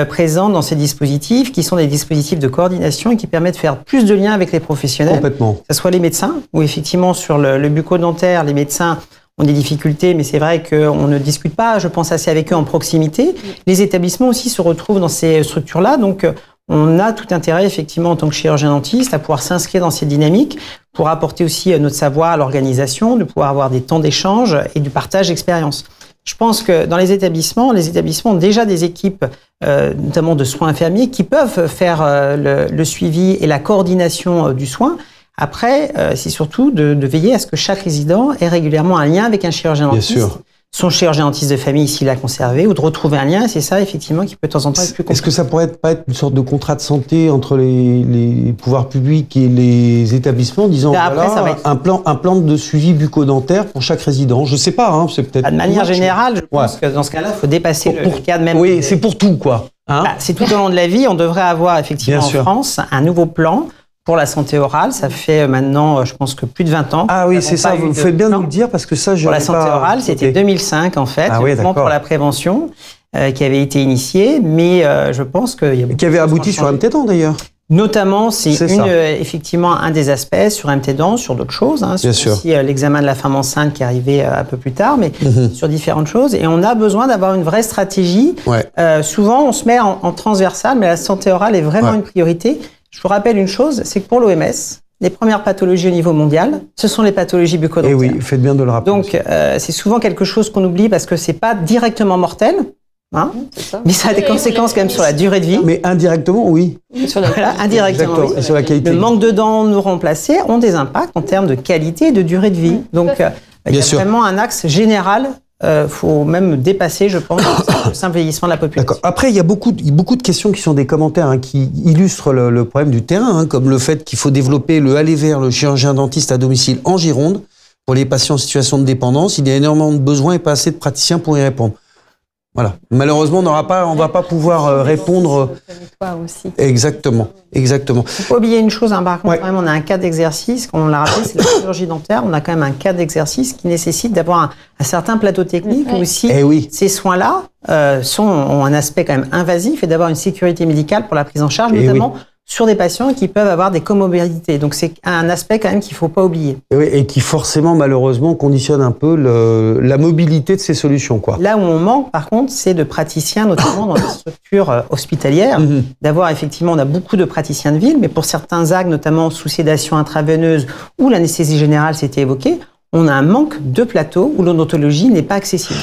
présents dans ces dispositifs qui sont des dispositifs de coordination et qui permettent de faire plus de liens avec les professionnels. Complètement. Que ce soit les médecins, où effectivement sur le bucco-dentaire, les médecins ont des difficultés, mais c'est vrai qu'on ne discute pas, je pense, assez avec eux en proximité. Les établissements aussi se retrouvent dans ces structures-là, donc on a tout intérêt effectivement en tant que chirurgien dentiste à pouvoir s'inscrire dans ces dynamiques pour apporter aussi notre savoir à l'organisation, de pouvoir avoir des temps d'échange et du partage d'expérience. Je pense que dans les établissements ont déjà des équipes, notamment de soins infirmiers, qui peuvent faire le suivi et la coordination du soin. Après, c'est surtout de veiller à ce que chaque résident ait régulièrement un lien avec un chirurgien dentiste. Bien sûr. Son chirurgien dentiste de famille, s'il l'a conservé, ou de retrouver un lien. C'est ça, effectivement, qui peut de temps en temps être plus compliqué. Est-ce que ça pourrait pas être une sorte de contrat de santé entre les pouvoirs publics et les établissements, disant voilà, un plan de suivi bucco-dentaire pour chaque résident? Je sais pas, c'est peut-être. De manière générale, je pense que dans ce cas-là, il faut dépasser le cadre même. Oui, c'est pour tout, quoi. C'est tout au long de la vie. On devrait avoir effectivement en France un nouveau plan pour la santé orale. Ça fait maintenant, je pense que plus de 20 ans. Ah oui, c'est ça, vous faites bien de nous le dire parce que ça, je pour la santé orale, c'était 2005 en fait, le plan pour la prévention qui avait été initié, mais je pense qu'il y a qui avait abouti sur MT-Dent d'ailleurs. Notamment, c'est effectivement un des aspects sur MT-Dent, sur d'autres choses. Sur aussi l'examen de la femme enceinte qui est arrivé un peu plus tard, mais sur différentes choses. Et on a besoin d'avoir une vraie stratégie. Souvent, on se met en transversal, mais la santé orale est vraiment une priorité. Je vous rappelle une chose, c'est que pour l'OMS, les premières pathologies au niveau mondial, ce sont les pathologies bucco-dentaires. Et oui, faites bien de le rappeler. Donc, c'est souvent quelque chose qu'on oublie parce que c'est pas directement mortel, mais ça a des conséquences quand même sur la durée de vie. Mais indirectement, oui. Voilà, indirectement. Oui. Et sur la qualité. Le manque de dents non remplacées ont des impacts en termes de qualité et de durée de vie. Donc, il y a vraiment un axe général. Faut même dépasser, je pense, le simple vieillissement de la population. Après, il y a beaucoup de questions qui sont des commentaires qui illustrent le problème du terrain, comme le fait qu'il faut développer le aller vers le chirurgien dentiste à domicile en Gironde pour les patients en situation de dépendance. Il y a énormément de besoins et pas assez de praticiens pour y répondre. Voilà. Malheureusement, on va pas pouvoir répondre. Exactement. Il faut pas oublier une chose, par contre, quand même, on a un cas d'exercice, comme on l'a rappelé, c'est la chirurgie dentaire. On a quand même un cas d'exercice qui nécessite d'avoir un certain plateau technique où aussi ces soins-là ont un aspect quand même invasif et d'avoir une sécurité médicale pour la prise en charge, notamment sur des patients qui peuvent avoir des comorbidités. Donc c'est un aspect quand même qu'il ne faut pas oublier. Et qui forcément, malheureusement, conditionne un peu la mobilité de ces solutions, quoi. Là où on manque, par contre, c'est de praticiens, notamment dans les structures hospitalières. D'avoir effectivement, on a beaucoup de praticiens de ville, mais pour certains actes, notamment sous sédation intraveineuse ou l'anesthésie générale, c'était évoqué, on a un manque de plateaux où l'odontologie n'est pas accessible.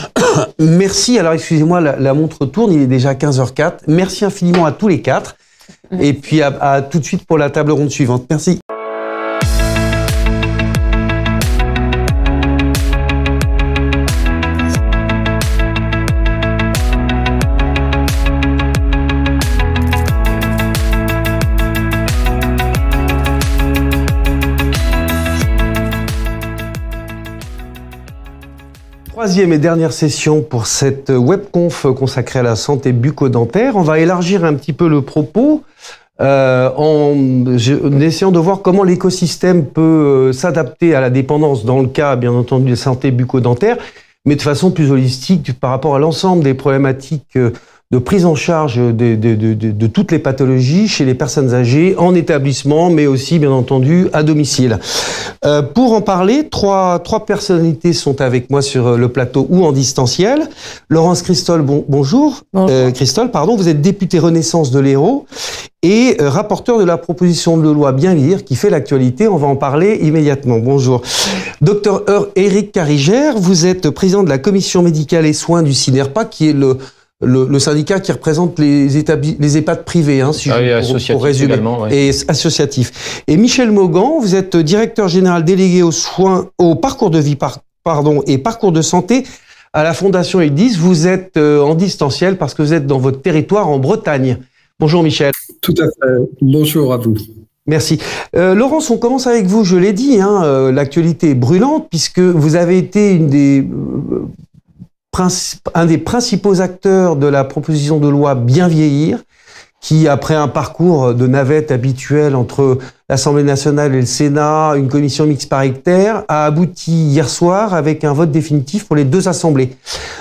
Merci. Alors, excusez-moi, la montre tourne, il est déjà 15h04. Merci infiniment à tous les quatre. Et puis, à tout de suite pour la table ronde suivante. Merci. Troisième et dernière session pour cette webconf consacrée à la santé bucco-dentaire. On va élargir un petit peu le propos en essayant de voir comment l'écosystème peut s'adapter à la dépendance dans le cas, bien entendu, de santé bucco-dentaire, mais de façon plus holistique par rapport à l'ensemble des problématiques de prise en charge de toutes les pathologies chez les personnes âgées, en établissement, mais aussi, bien entendu, à domicile. Pour en parler, trois personnalités sont avec moi sur le plateau ou en distanciel. Laurence Cristol, bonjour. Bonjour. Cristol, pardon, vous êtes députée Renaissance de l'Hérault et rapporteur de la proposition de loi Bien vieillir qui fait l'actualité. On va en parler immédiatement. Bonjour. Docteur Éric Carigère, vous êtes président de la commission médicale et soins du CINERPA, qui est le syndicat qui représente les EHPAD privés, hein, si pour résumer, également, ouais. Et associatif. Et Michel Maugan, vous êtes directeur général délégué aux soins, au parcours de vie, et parcours de santé à la Fondation EDIS. Vous êtes en distanciel parce que vous êtes dans votre territoire en Bretagne. Bonjour Michel. Tout à fait. Bonjour à vous. Merci. Laurence, on commence avec vous, je l'ai dit, hein, l'actualité est brûlante puisque vous avez été un des principaux acteurs de la proposition de loi Bien vieillir, qui, après un parcours de navette habituel entre l'Assemblée nationale et le Sénat, une commission mixte paritaire, a abouti hier soir avec un vote définitif pour les deux assemblées.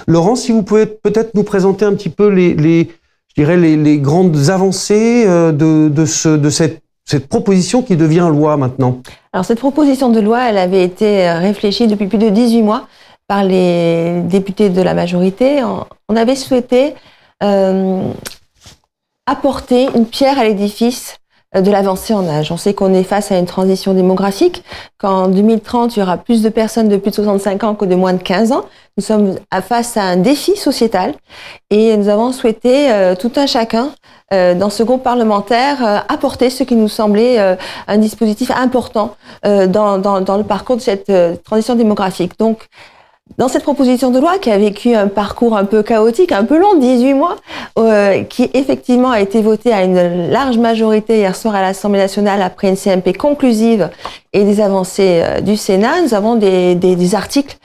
Laurent, si vous pouvez peut-être nous présenter un petit peu les grandes avancées de cette proposition qui devient loi maintenant. Alors cette proposition de loi, elle avait été réfléchie depuis plus de 18 mois par les députés de la majorité. On avait souhaité apporter une pierre à l'édifice de l'avancée en âge. On sait qu'on est face à une transition démographique, qu'en 2030, il y aura plus de personnes de plus de 65 ans que de moins de 15 ans. Nous sommes face à un défi sociétal et nous avons souhaité, tout un chacun, dans ce groupe parlementaire, apporter ce qui nous semblait un dispositif important dans le parcours de cette transition démographique. Donc, dans cette proposition de loi qui a vécu un parcours un peu chaotique, un peu long, 18 mois, qui effectivement a été votée à une large majorité hier soir à l'Assemblée nationale après une CMP conclusive et des avancées du Sénat, nous avons des articles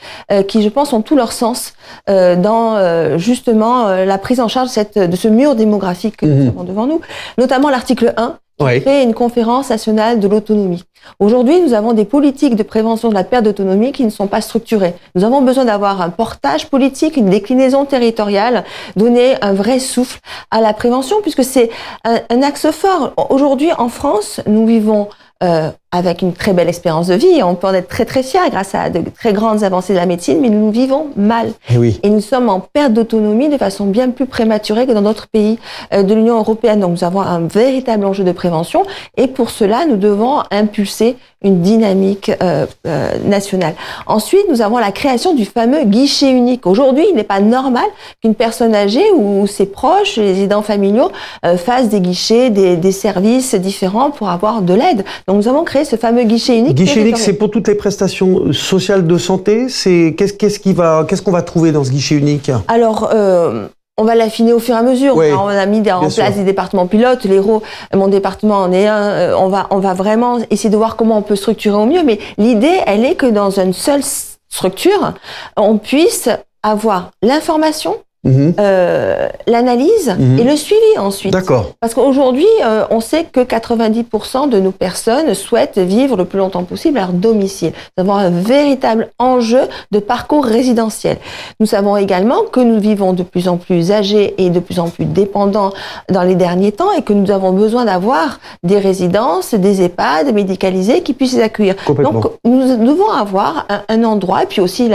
qui, je pense, ont tout leur sens dans justement la prise en charge de ce mur démographique que nous avons devant nous, notamment l'article 1, qui crée une conférence nationale de l'autonomie. Aujourd'hui, nous avons des politiques de prévention de la perte d'autonomie qui ne sont pas structurées. Nous avons besoin d'avoir un portage politique, une déclinaison territoriale, donner un vrai souffle à la prévention, puisque c'est un axe fort. Aujourd'hui, en France, nous vivons avec une très belle espérance de vie. On peut en être très très fiers grâce à de très grandes avancées de la médecine, mais nous vivons mal. Et nous sommes en perte d'autonomie de façon bien plus prématurée que dans d'autres pays de l'Union européenne. Donc nous avons un véritable enjeu de prévention et pour cela, nous devons impulser une dynamique nationale. Ensuite, nous avons la création du fameux guichet unique. Aujourd'hui, il n'est pas normal qu'une personne âgée ou ses proches, les aidants familiaux, fassent des guichets, des services différents pour avoir de l'aide. Donc nous avons créé ce fameux guichet unique. Guichet unique, c'est pour toutes les prestations sociales de santé. Qu'est-ce qu'on va trouver dans ce guichet unique? Alors, on va l'affiner au fur et à mesure. Oui, on a mis en place des départements pilotes. L'Hérault, mon département en est un. On va vraiment essayer de voir comment on peut structurer au mieux. Mais l'idée, elle est que dans une seule structure, on puisse avoir l'information l'analyse et le suivi ensuite. D'accord. Parce qu'aujourd'hui, on sait que 90% de nos personnes souhaitent vivre le plus longtemps possible à leur domicile. Nous avons un véritable enjeu de parcours résidentiel. Nous savons également que nous vivons de plus en plus âgés et de plus en plus dépendants dans les derniers temps et que nous avons besoin d'avoir des résidences, des EHPAD médicalisés qui puissent les accueillir. Donc, nous devons avoir un endroit, et puis aussi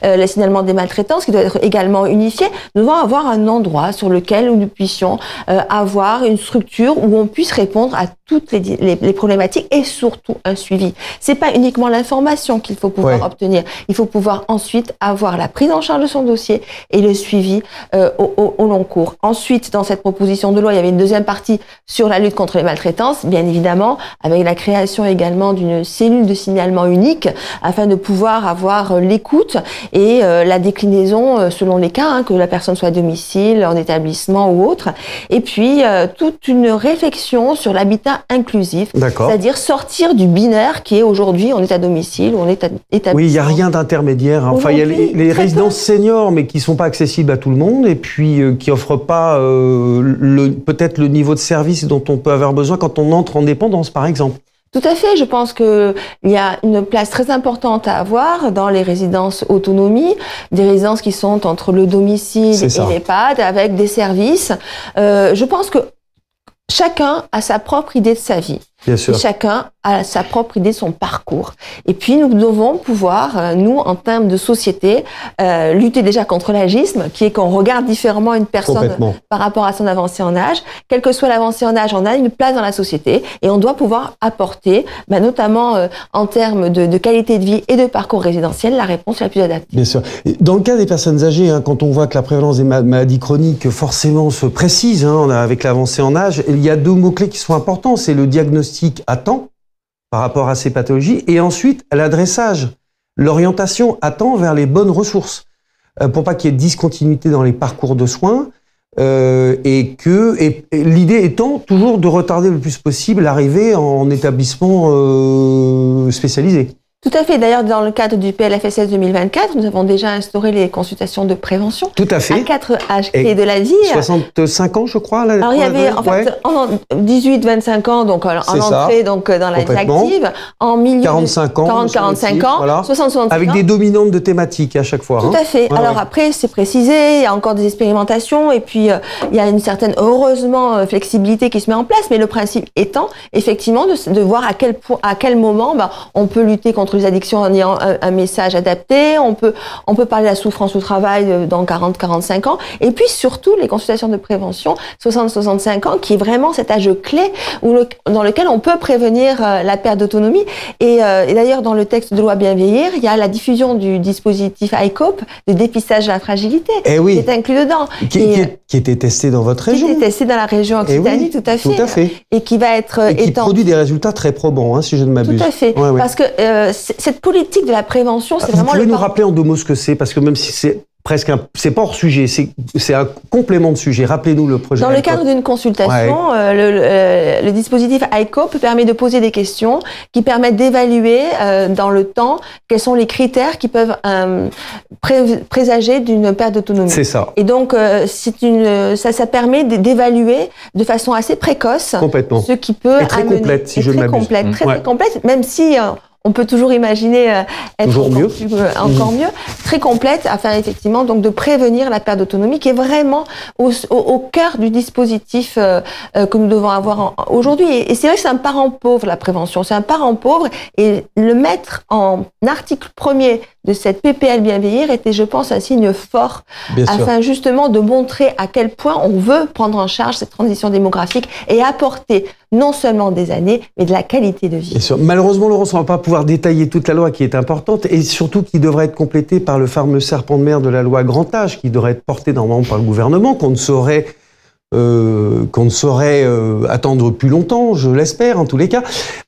le signalement des maltraitances qui doit être également unifié. Nous devons avoir un endroit sur lequel nous puissions avoir une structure où on puisse répondre à toutes les problématiques et surtout un suivi. C'est pas uniquement l'information qu'il faut pouvoir obtenir. Il faut pouvoir ensuite avoir la prise en charge de son dossier et le suivi au long cours. Ensuite, dans cette proposition de loi, il y avait une deuxième partie sur la lutte contre les maltraitances, bien évidemment, avec la création également d'une cellule de signalement unique afin de pouvoir avoir l'écoute et la déclinaison selon les cas, que la personne soit à domicile, en établissement ou autre. Et puis, toute une réflexion sur l'habitat inclusif, c'est-à-dire sortir du binaire qui est aujourd'hui on est à domicile ou on est à établissement. Oui, il n'y a rien d'intermédiaire. Enfin, il y a les résidences seniors, mais qui ne sont pas accessibles à tout le monde et puis qui n'offrent pas peut-être le niveau de service dont on peut avoir besoin quand on entre en dépendance, par exemple. Tout à fait. Je pense qu'il y a une place très importante à avoir dans les résidences autonomie, des résidences qui sont entre le domicile et l'EHPAD, avec des services. Je pense que chacun a sa propre idée de sa vie. Bien sûr. Et chacun a sa propre idée de son parcours. Et puis, nous devons pouvoir, nous, en termes de société, lutter déjà contre l'agisme, qui est qu'on regarde différemment une personne par rapport à son avancée en âge. Quel que soit l'avancée en âge, on a une place dans la société et on doit pouvoir apporter, notamment en termes de qualité de vie et de parcours résidentiel, la réponse la plus adaptée. Bien sûr. Dans le cas des personnes âgées, quand on voit que la prévalence des maladies chroniques forcément se précise avec l'avancée en âge, il y a deux mots-clés qui sont importants. C'est le diagnostic à temps par rapport à ces pathologies et ensuite l'adressage, l'orientation à temps vers les bonnes ressources pour pas qu'il y ait de discontinuité dans les parcours de soins et l'idée étant toujours de retarder le plus possible l'arrivée en établissement spécialisé. Tout à fait. D'ailleurs, dans le cadre du PLFSS 2024, nous avons déjà instauré les consultations de prévention. Tout à fait. À 4 âges clés de la vie. 65 ans, je crois. Alors, il y avait, en fait, 18-25 ans, donc, en entrée, donc, dans la vie active. En milieu 45 ans. 40-45 ans. Voilà. 60-65 ans. Avec des dominantes de thématiques à chaque fois. Tout à fait. Alors, après, c'est précisé. Il y a encore des expérimentations. Et puis, il y a une certaine, heureusement, flexibilité qui se met en place. Mais le principe étant, effectivement, de voir à quel moment, on peut lutter contre les addictions en ayant un message adapté, on peut parler de la souffrance au travail dans 40-45 ans, et puis surtout les consultations de prévention 60-65 ans, qui est vraiment cet âge clé dans lequel on peut prévenir la perte d'autonomie. Et d'ailleurs, dans le texte de loi Bien vieillir, il y a la diffusion du dispositif ICOPE, de dépistage de la fragilité, qui est inclus dedans. Qui était testé dans votre région. Qui était testé dans la région Occitanie, tout à fait. Et qui va être et qui produit des résultats très probants, si je ne m'abuse. Tout à fait. Parce que cette politique de la prévention, c'est vraiment... Vous pouvez nous rappeler en deux mots ce que c'est, parce que même si c'est presque c'est pas hors sujet, c'est un complément de sujet. Rappelez-nous le projet. Dans le cadre d'une consultation, le dispositif ICOPE permet de poser des questions qui permettent d'évaluer dans le temps quels sont les critères qui peuvent présager d'une perte d'autonomie. C'est ça. Et donc, ça permet d'évaluer de façon assez précoce ce qui peut et très complète, si je ne m'abuse. Très complète, même si... on peut toujours imaginer être encore mieux, très complète, afin effectivement donc de prévenir la perte d'autonomie, qui est vraiment au cœur du dispositif que nous devons avoir aujourd'hui. Et c'est vrai que c'est un parent pauvre, la prévention, c'est un parent pauvre, et le mettre en article premier de cette PPL Bien vieillir était, je pense, un signe fort, afin justement de montrer à quel point on veut prendre en charge cette transition démographique et apporter non seulement des années, mais de la qualité de vie. Bien sûr. Malheureusement, Laurence, on ne va pas pouvoir détailler toute la loi qui est importante et surtout qui devrait être complétée par le fameux serpent de mer de la loi Grand Âge, qui devrait être porté normalement par le gouvernement, qu'on ne saurait attendre plus longtemps, je l'espère en tous les cas.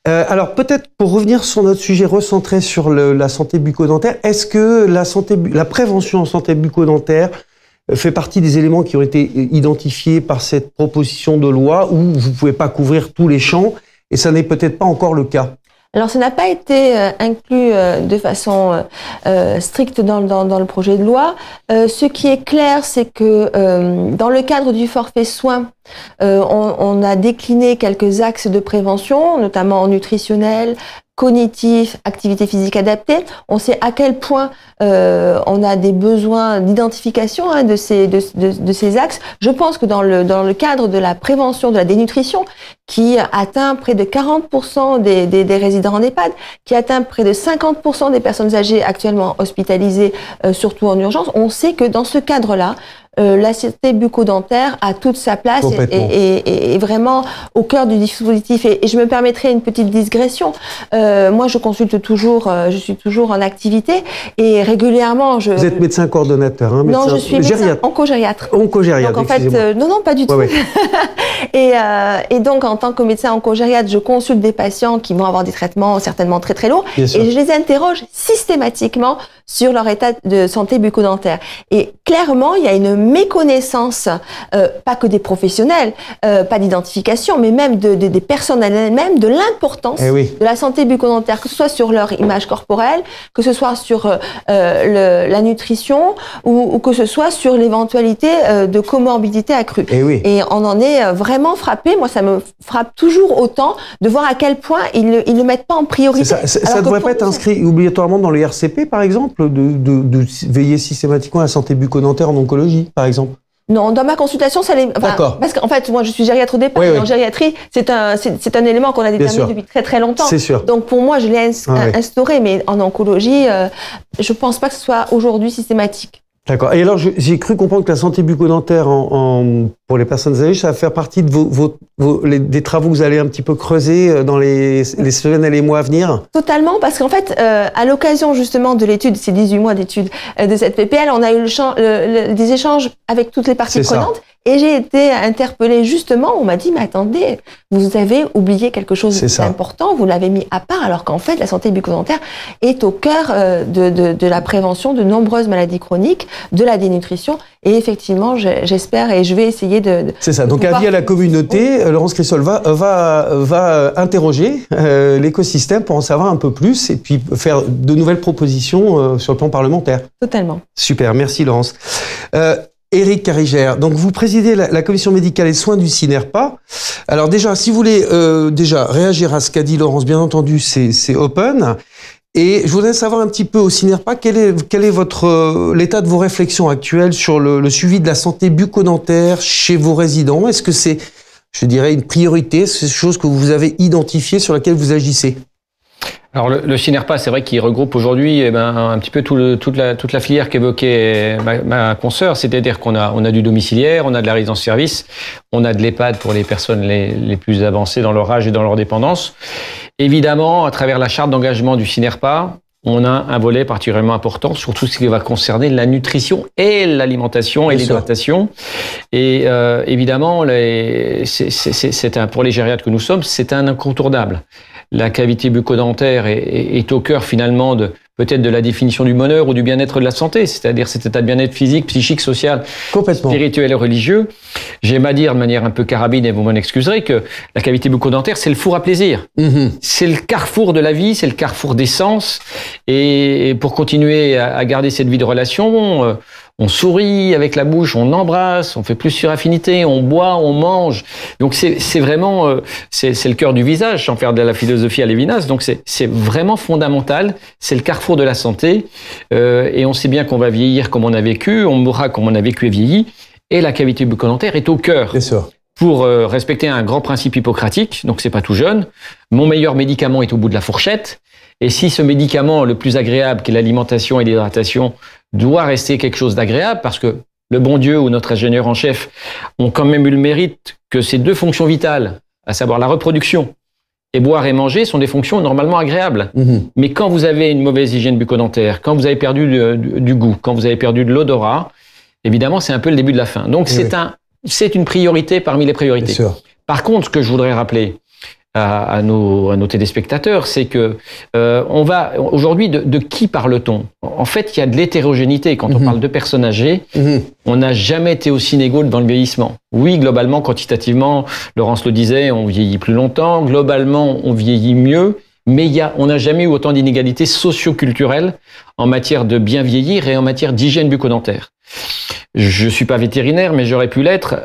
Alors peut-être pour revenir sur notre sujet recentré sur la santé bucco-dentaire, est-ce que la prévention en santé bucco-dentaire fait partie des éléments qui ont été identifiés par cette proposition de loi où vous ne pouvez pas couvrir tous les champs et ça n'est peut-être pas encore le cas? Alors, ça n'a pas été inclus de façon stricte dans le projet de loi. Ce qui est clair, c'est que dans le cadre du forfait soins, on a décliné quelques axes de prévention, notamment nutritionnel, cognitif, activité physique adaptée. On sait à quel point on a des besoins d'identification de ces axes. Je pense que dans le cadre de la prévention de la dénutrition, qui atteint près de 40% des résidents en EHPAD, qui atteint près de 50% des personnes âgées actuellement hospitalisées, surtout en urgence, on sait que dans ce cadre-là, la santé bucco-dentaire a toute sa place et vraiment au cœur du dispositif. Et je me permettrai une petite digression. Moi, je consulte toujours, je suis toujours en activité et régulièrement, Vous êtes médecin coordonnateur, hein, non, je suis médecin oncogériatre. Oncogériatre, donc en fait, non, pas du tout. Ouais. et donc, en tant que médecin oncogériatre, je consulte des patients qui vont avoir des traitements certainement très très lourds et je les interroge systématiquement sur leur état de santé bucco-dentaire. Et clairement, il y a une méconnaissance, pas que des professionnels, pas d'identification, mais même des personnes elles-mêmes, de l'importance de la santé bucco-dentaire, que ce soit sur leur image corporelle, que ce soit sur la nutrition ou que ce soit sur l'éventualité de comorbidité accrue. Et on en est vraiment frappé. Moi, ça me frappe toujours autant de voir à quel point ils le mettent pas en priorité. Ça ne devrait pas être inscrit obligatoirement dans le RCP, par exemple, de veiller systématiquement à la santé bucco-dentaire en oncologie, par exemple? Non, dans ma consultation, ça les. D'accord. Parce qu'en fait, moi, je suis gériatre au départ. En gériatrie, c'est un élément qu'on a déterminé depuis très très longtemps. C'est sûr. Donc pour moi, je l'ai instauré, mais en oncologie, je pense pas que ce soit aujourd'hui systématique. D'accord. Et alors, j'ai cru comprendre que la santé bucco-dentaire pour les personnes âgées, ça va faire partie de des travaux que vous allez un petit peu creuser dans les semaines et les mois à venir. Totalement, parce qu'en fait, à l'occasion justement de l'étude, ces 18 mois d'étude de cette PPL, on a eu des échanges avec toutes les parties prenantes. Et j'ai été interpellée justement, on m'a dit, mais attendez, vous avez oublié quelque chose d'important, vous l'avez mis à part, alors qu'en fait, la santé bucco-dentaire est au cœur de la prévention de nombreuses maladies chroniques, de la dénutrition. Et effectivement, j'espère et je vais essayer de... C'est ça, donc avis à la communauté, Laurence Chrysol va interroger l'écosystème pour en savoir un peu plus et puis faire de nouvelles propositions sur le plan parlementaire. Totalement. Super, merci Laurence. Éric Carigère, donc vous présidez la commission médicale et soins du CINERPA. Alors déjà, si vous voulez réagir à ce qu'a dit Laurence, bien entendu, c'est open. Et je voudrais savoir un petit peu au CINERPA, quel est l'état de vos réflexions actuelles sur le suivi de la santé bucco-dentaire chez vos résidents? Est-ce que c'est, je dirais, une priorité? C'est une chose que vous avez identifiée sur laquelle vous agissez? Alors le CINERPA, c'est vrai qu'il regroupe aujourd'hui un petit peu toute la filière qu'évoquait ma consoeur, c'est-à-dire qu'on a du domiciliaire, on a de la résidence-service, on a de l'EHPAD pour les personnes les plus avancées dans leur âge et dans leur dépendance. Évidemment, à travers la charte d'engagement du CINERPA, on a un volet particulièrement important sur tout ce qui va concerner la nutrition et l'alimentation et l'hydratation. Et évidemment, pour les gériatres que nous sommes, c'est un incontournable. La cavité bucco-dentaire est au cœur finalement peut-être de la définition du bonheur ou du bien-être de la santé, c'est-à-dire cet état de bien-être physique, psychique, social, spirituel et religieux. J'aime à dire de manière un peu carabine, et vous m'en excuserez, que la cavité bucco-dentaire, c'est le four à plaisir. C'est le carrefour de la vie, c'est le carrefour des sens. Et pour continuer à garder cette vie de relation, on sourit avec la bouche, on embrasse, on fait plus sur affinité, on boit, on mange. Donc c'est vraiment c'est le cœur du visage, sans faire de la philosophie à Lévinas. Donc c'est vraiment fondamental. C'est le carrefour de la santé. Et on sait bien qu'on va vieillir comme on a vécu, on mourra comme on a vécu et vieilli. Et la cavité bucco-dentaire est au cœur. Bien sûr. Pour respecter un grand principe hippocratique, donc c'est pas tout jeune. Mon meilleur médicament est au bout de la fourchette. Et si ce médicament le plus agréable, qui est l'alimentation et l'hydratation, doit rester quelque chose d'agréable, parce que le bon Dieu ou notre ingénieur en chef ont quand même eu le mérite que ces deux fonctions vitales, à savoir la reproduction et boire et manger, sont des fonctions normalement agréables. Mais quand vous avez une mauvaise hygiène bucco-dentaire, quand vous avez perdu du goût, quand vous avez perdu de l'odorat, évidemment, c'est un peu le début de la fin. Donc c'est une priorité parmi les priorités. Par contre, ce que je voudrais rappeler à nos téléspectateurs, c'est que on va aujourd'hui de qui parle-t-on? En fait, il y a de l'hétérogénéité. Quand on parle de personnes âgées, on n'a jamais été aussi inégaux dans le vieillissement. Oui, globalement, quantitativement, Laurence le disait, on vieillit plus longtemps. Globalement, on vieillit mieux. Mais on n'a jamais eu autant d'inégalités socio-culturelles en matière de bien vieillir et en matière d'hygiène bucco-dentaire. Je suis pas vétérinaire, mais j'aurais pu l'être.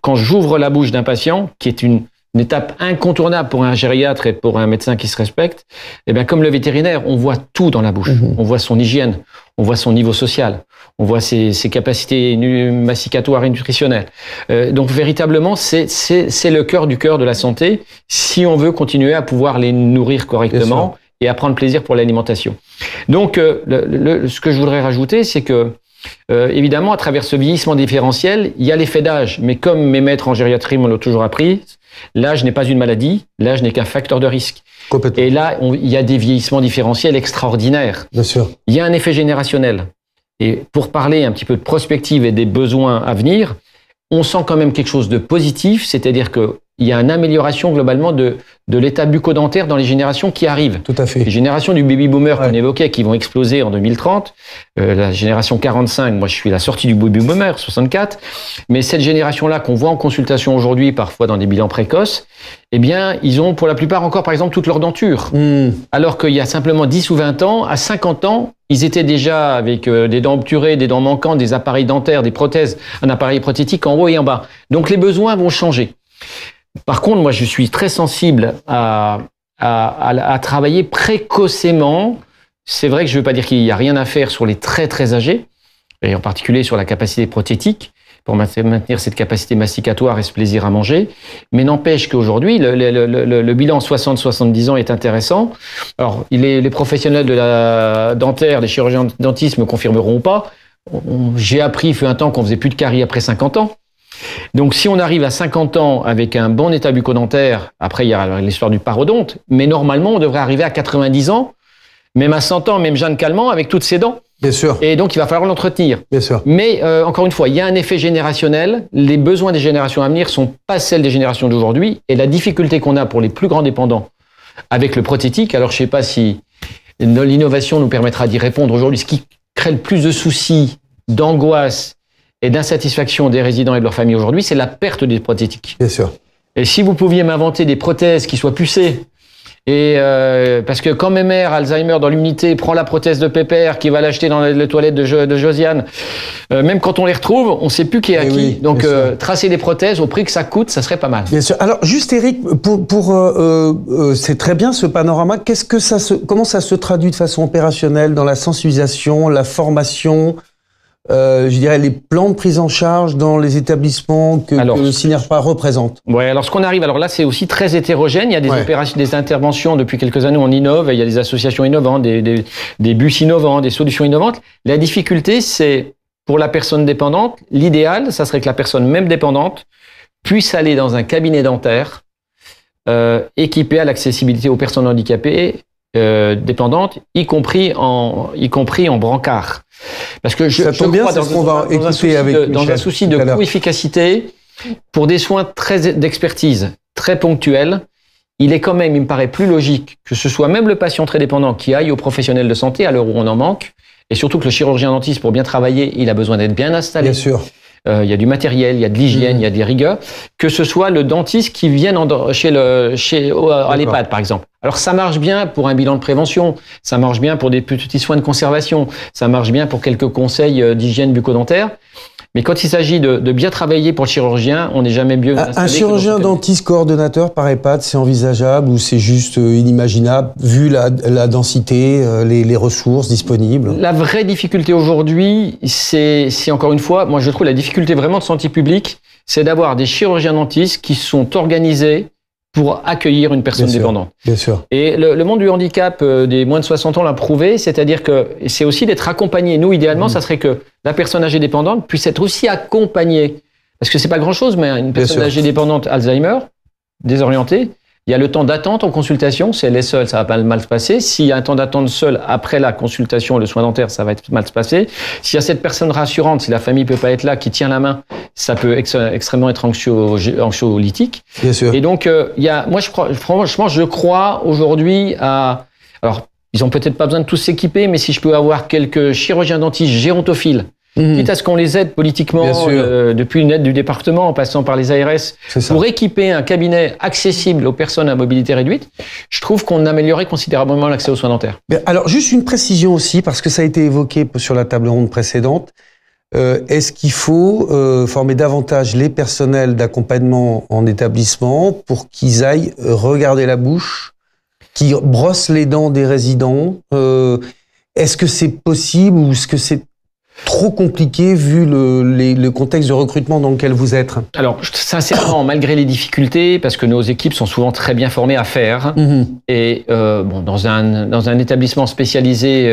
Quand j'ouvre la bouche d'un patient, qui est une étape incontournable pour un gériatre et pour un médecin qui se respecte, eh bien, comme le vétérinaire, on voit tout dans la bouche. On voit son hygiène, on voit son niveau social, on voit ses capacités masticatoires et nutritionnelles. Donc, véritablement, c'est le cœur du cœur de la santé si on veut continuer à pouvoir les nourrir correctement et à prendre plaisir pour l'alimentation. Donc, ce que je voudrais rajouter, c'est que évidemment, à travers ce vieillissement différentiel, il y a l'effet d'âge. Mais comme mes maîtres en gériatrie me l'ont toujours appris, l'âge n'est pas une maladie, l'âge n'est qu'un facteur de risque. Et là, il y a des vieillissements différentiels extraordinaires. Bien sûr. Il y a un effet générationnel. Et pour parler un petit peu de prospective et des besoins à venir, on sent quand même quelque chose de positif, c'est-à-dire que il y a une amélioration globalement de l'état bucco-dentaire dans les générations qui arrivent. Tout à fait. Les générations du baby-boomer qu'on évoquait, qui vont exploser en 2030, la génération 45, moi je suis la sortie du baby-boomer, 64, mais cette génération-là qu'on voit en consultation aujourd'hui, parfois dans des bilans précoces, eh bien, ils ont pour la plupart encore, par exemple, toute leur denture. Alors qu'il y a simplement 10 ou 20 ans, à 50 ans, ils étaient déjà avec des dents obturées, des dents manquantes, des appareils dentaires, des prothèses, un appareil prothétique en haut et en bas. Donc les besoins vont changer. Par contre, moi, je suis très sensible à travailler précocement. C'est vrai que je ne veux pas dire qu'il n'y a rien à faire sur les très, très âgés, et en particulier sur la capacité prothétique, pour maintenir cette capacité masticatoire et ce plaisir à manger. Mais n'empêche qu'aujourd'hui, le bilan 60-70 ans est intéressant. Alors, les professionnels de la dentaire, les chirurgiens dentistes me confirmeront ou pas. J'ai appris, il fut un temps qu'on faisait plus de caries après 50 ans. Donc, si on arrive à 50 ans avec un bon état bucco-dentaire, après, il y a l'histoire du parodonte, mais normalement, on devrait arriver à 90 ans, même à 100 ans, même Jeanne Calment, avec toutes ses dents. Bien sûr. Et donc, il va falloir l'entretenir. Bien sûr. Mais, encore une fois, il y a un effet générationnel. Les besoins des générations à venir sont pas celles des générations d'aujourd'hui. Et la difficulté qu'on a pour les plus grands dépendants avec le prothétique, alors je sais pas si l'innovation nous permettra d'y répondre aujourd'hui, ce qui crée le plus de soucis, d'angoisse et d'insatisfaction des résidents et de leur famille aujourd'hui, c'est la perte des prothétiques. Bien sûr. Et si vous pouviez m'inventer des prothèses qui soient pucées, et parce que quand mes mères, Alzheimer dans l'unité, prend la prothèse de Pépère, qui va l'acheter dans les toilettes de Josiane, même quand on les retrouve, on ne sait plus qui est à qui. Oui, donc tracer des prothèses au prix que ça coûte, ça serait pas mal. Bien sûr. Alors juste Eric, c'est très bien ce panorama. Comment ça se traduit de façon opérationnelle dans la sensibilisation, la formation? Je dirais les plans de prise en charge dans les établissements que le Synerpa représente. Ouais, alors ce qu'on arrive, alors là c'est aussi très hétérogène. Il y a des opérations, des interventions depuis quelques années, on innove. Il y a des associations innovantes, des bus innovants, des solutions innovantes. La difficulté, c'est pour la personne dépendante. L'idéal, ça serait que la personne même dépendante puisse aller dans un cabinet dentaire équipé à l'accessibilité aux personnes handicapées dépendantes, y compris en brancard. Parce que je crois dans un souci de coût-efficacité, pour des soins d'expertise très ponctuels, il est quand même, il me paraît plus logique que ce soit même le patient très dépendant qui aille au professionnel de santé à l'heure où on en manque, et surtout que le chirurgien dentiste, pour bien travailler, il a besoin d'être bien installé. Bien sûr. Il y a du matériel, il y a de l'hygiène, il y a des rigueurs, que ce soit le dentiste qui vienne à l'EHPAD, par exemple. Alors, ça marche bien pour un bilan de prévention, ça marche bien pour des petits soins de conservation, ça marche bien pour quelques conseils d'hygiène bucco-dentaire. Mais quand il s'agit de bien travailler pour le chirurgien, on n'est jamais mieux installé. Un chirurgien dentiste coordonnateur par EHPAD, c'est envisageable ou c'est juste inimaginable, vu la densité, les ressources disponibles? La vraie difficulté aujourd'hui, c'est encore une fois, moi je trouve la difficulté vraiment de santé publique, c'est d'avoir des chirurgiens dentistes qui sont organisés pour accueillir une personne dépendante. Bien sûr. Et le monde du handicap des moins de 60 ans l'a prouvé, c'est-à-dire que c'est aussi d'être accompagné. Nous, idéalement, ça serait que la personne âgée dépendante puisse être aussi accompagnée. Parce que c'est pas grand-chose, mais une personne âgée dépendante Alzheimer, désorientée, il y a le temps d'attente en consultation. Si elle est seule, ça va pas mal se passer. S'il y a un temps d'attente seul après la consultation, le soin dentaire, ça va être mal se passer. S'il y a cette personne rassurante, si la famille peut pas être là, qui tient la main, ça peut extrêmement être anxiolytique. Bien sûr. Et donc, moi, franchement, je crois aujourd'hui alors, ils ont peut-être pas besoin de tous s'équiper, mais si je peux avoir quelques chirurgiens dentistes gérontophiles, quitte à ce qu'on les aide politiquement depuis une aide du département en passant par les ARS pour équiper un cabinet accessible aux personnes à mobilité réduite, je trouve qu'on améliorerait considérablement l'accès aux soins dentaires. Alors, juste une précision aussi, parce que ça a été évoqué sur la table ronde précédente. Est-ce qu'il faut former davantage les personnels d'accompagnement en établissement pour qu'ils aillent regarder la bouche, qu'ils brossent les dents des résidents? Est-ce que c'est possible ou est-ce que c'est trop compliqué vu le contexte de recrutement dans lequel vous êtes? Alors, sincèrement, malgré les difficultés, parce que nos équipes sont souvent très bien formées à faire, et dans un établissement spécialisé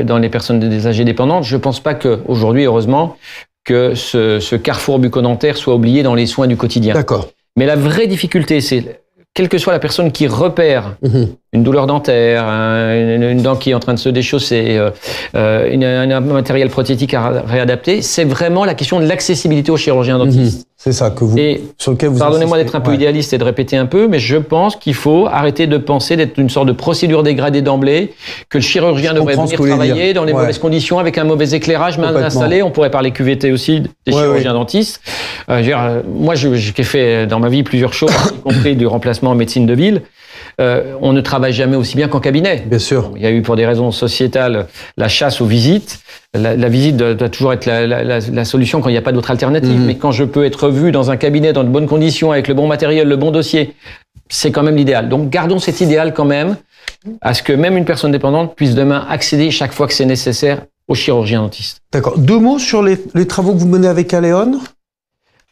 dans les personnes des âgées dépendantes, je ne pense pas qu'aujourd'hui, heureusement, que ce carrefour bucco-dentaire soit oublié dans les soins du quotidien. D'accord. Mais la vraie difficulté, c'est quelle que soit la personne qui repère une douleur dentaire, une dent qui est en train de se déchausser, un matériel prothétique à réadapter, c'est vraiment la question de l'accessibilité aux chirurgiens dentistes. C'est ça sur lequel vous pardonnez-moi d'être un peu idéaliste et de répéter un peu, mais je pense qu'il faut arrêter de penser d'être une sorte de procédure dégradée d'emblée, que le chirurgien devrait venir travailler dans les mauvaises conditions, avec un mauvais éclairage mal installé. On pourrait parler QVT aussi des chirurgiens dentistes. Moi, j'ai fait dans ma vie plusieurs choses, y compris du remplacement en médecine de ville. On ne travaille jamais aussi bien qu'en cabinet. Bien sûr. Il y a eu pour des raisons sociétales la chasse aux visites. La visite doit toujours être la solution quand il n'y a pas d'autre alternative. Mais quand je peux être vu dans un cabinet dans de bonnes conditions, avec le bon matériel, le bon dossier, c'est quand même l'idéal. Donc gardons cet idéal quand même, à ce que même une personne dépendante puisse demain accéder chaque fois que c'est nécessaire au chirurgien dentiste. D'accord. 2 mots sur les travaux que vous menez avec Aléon?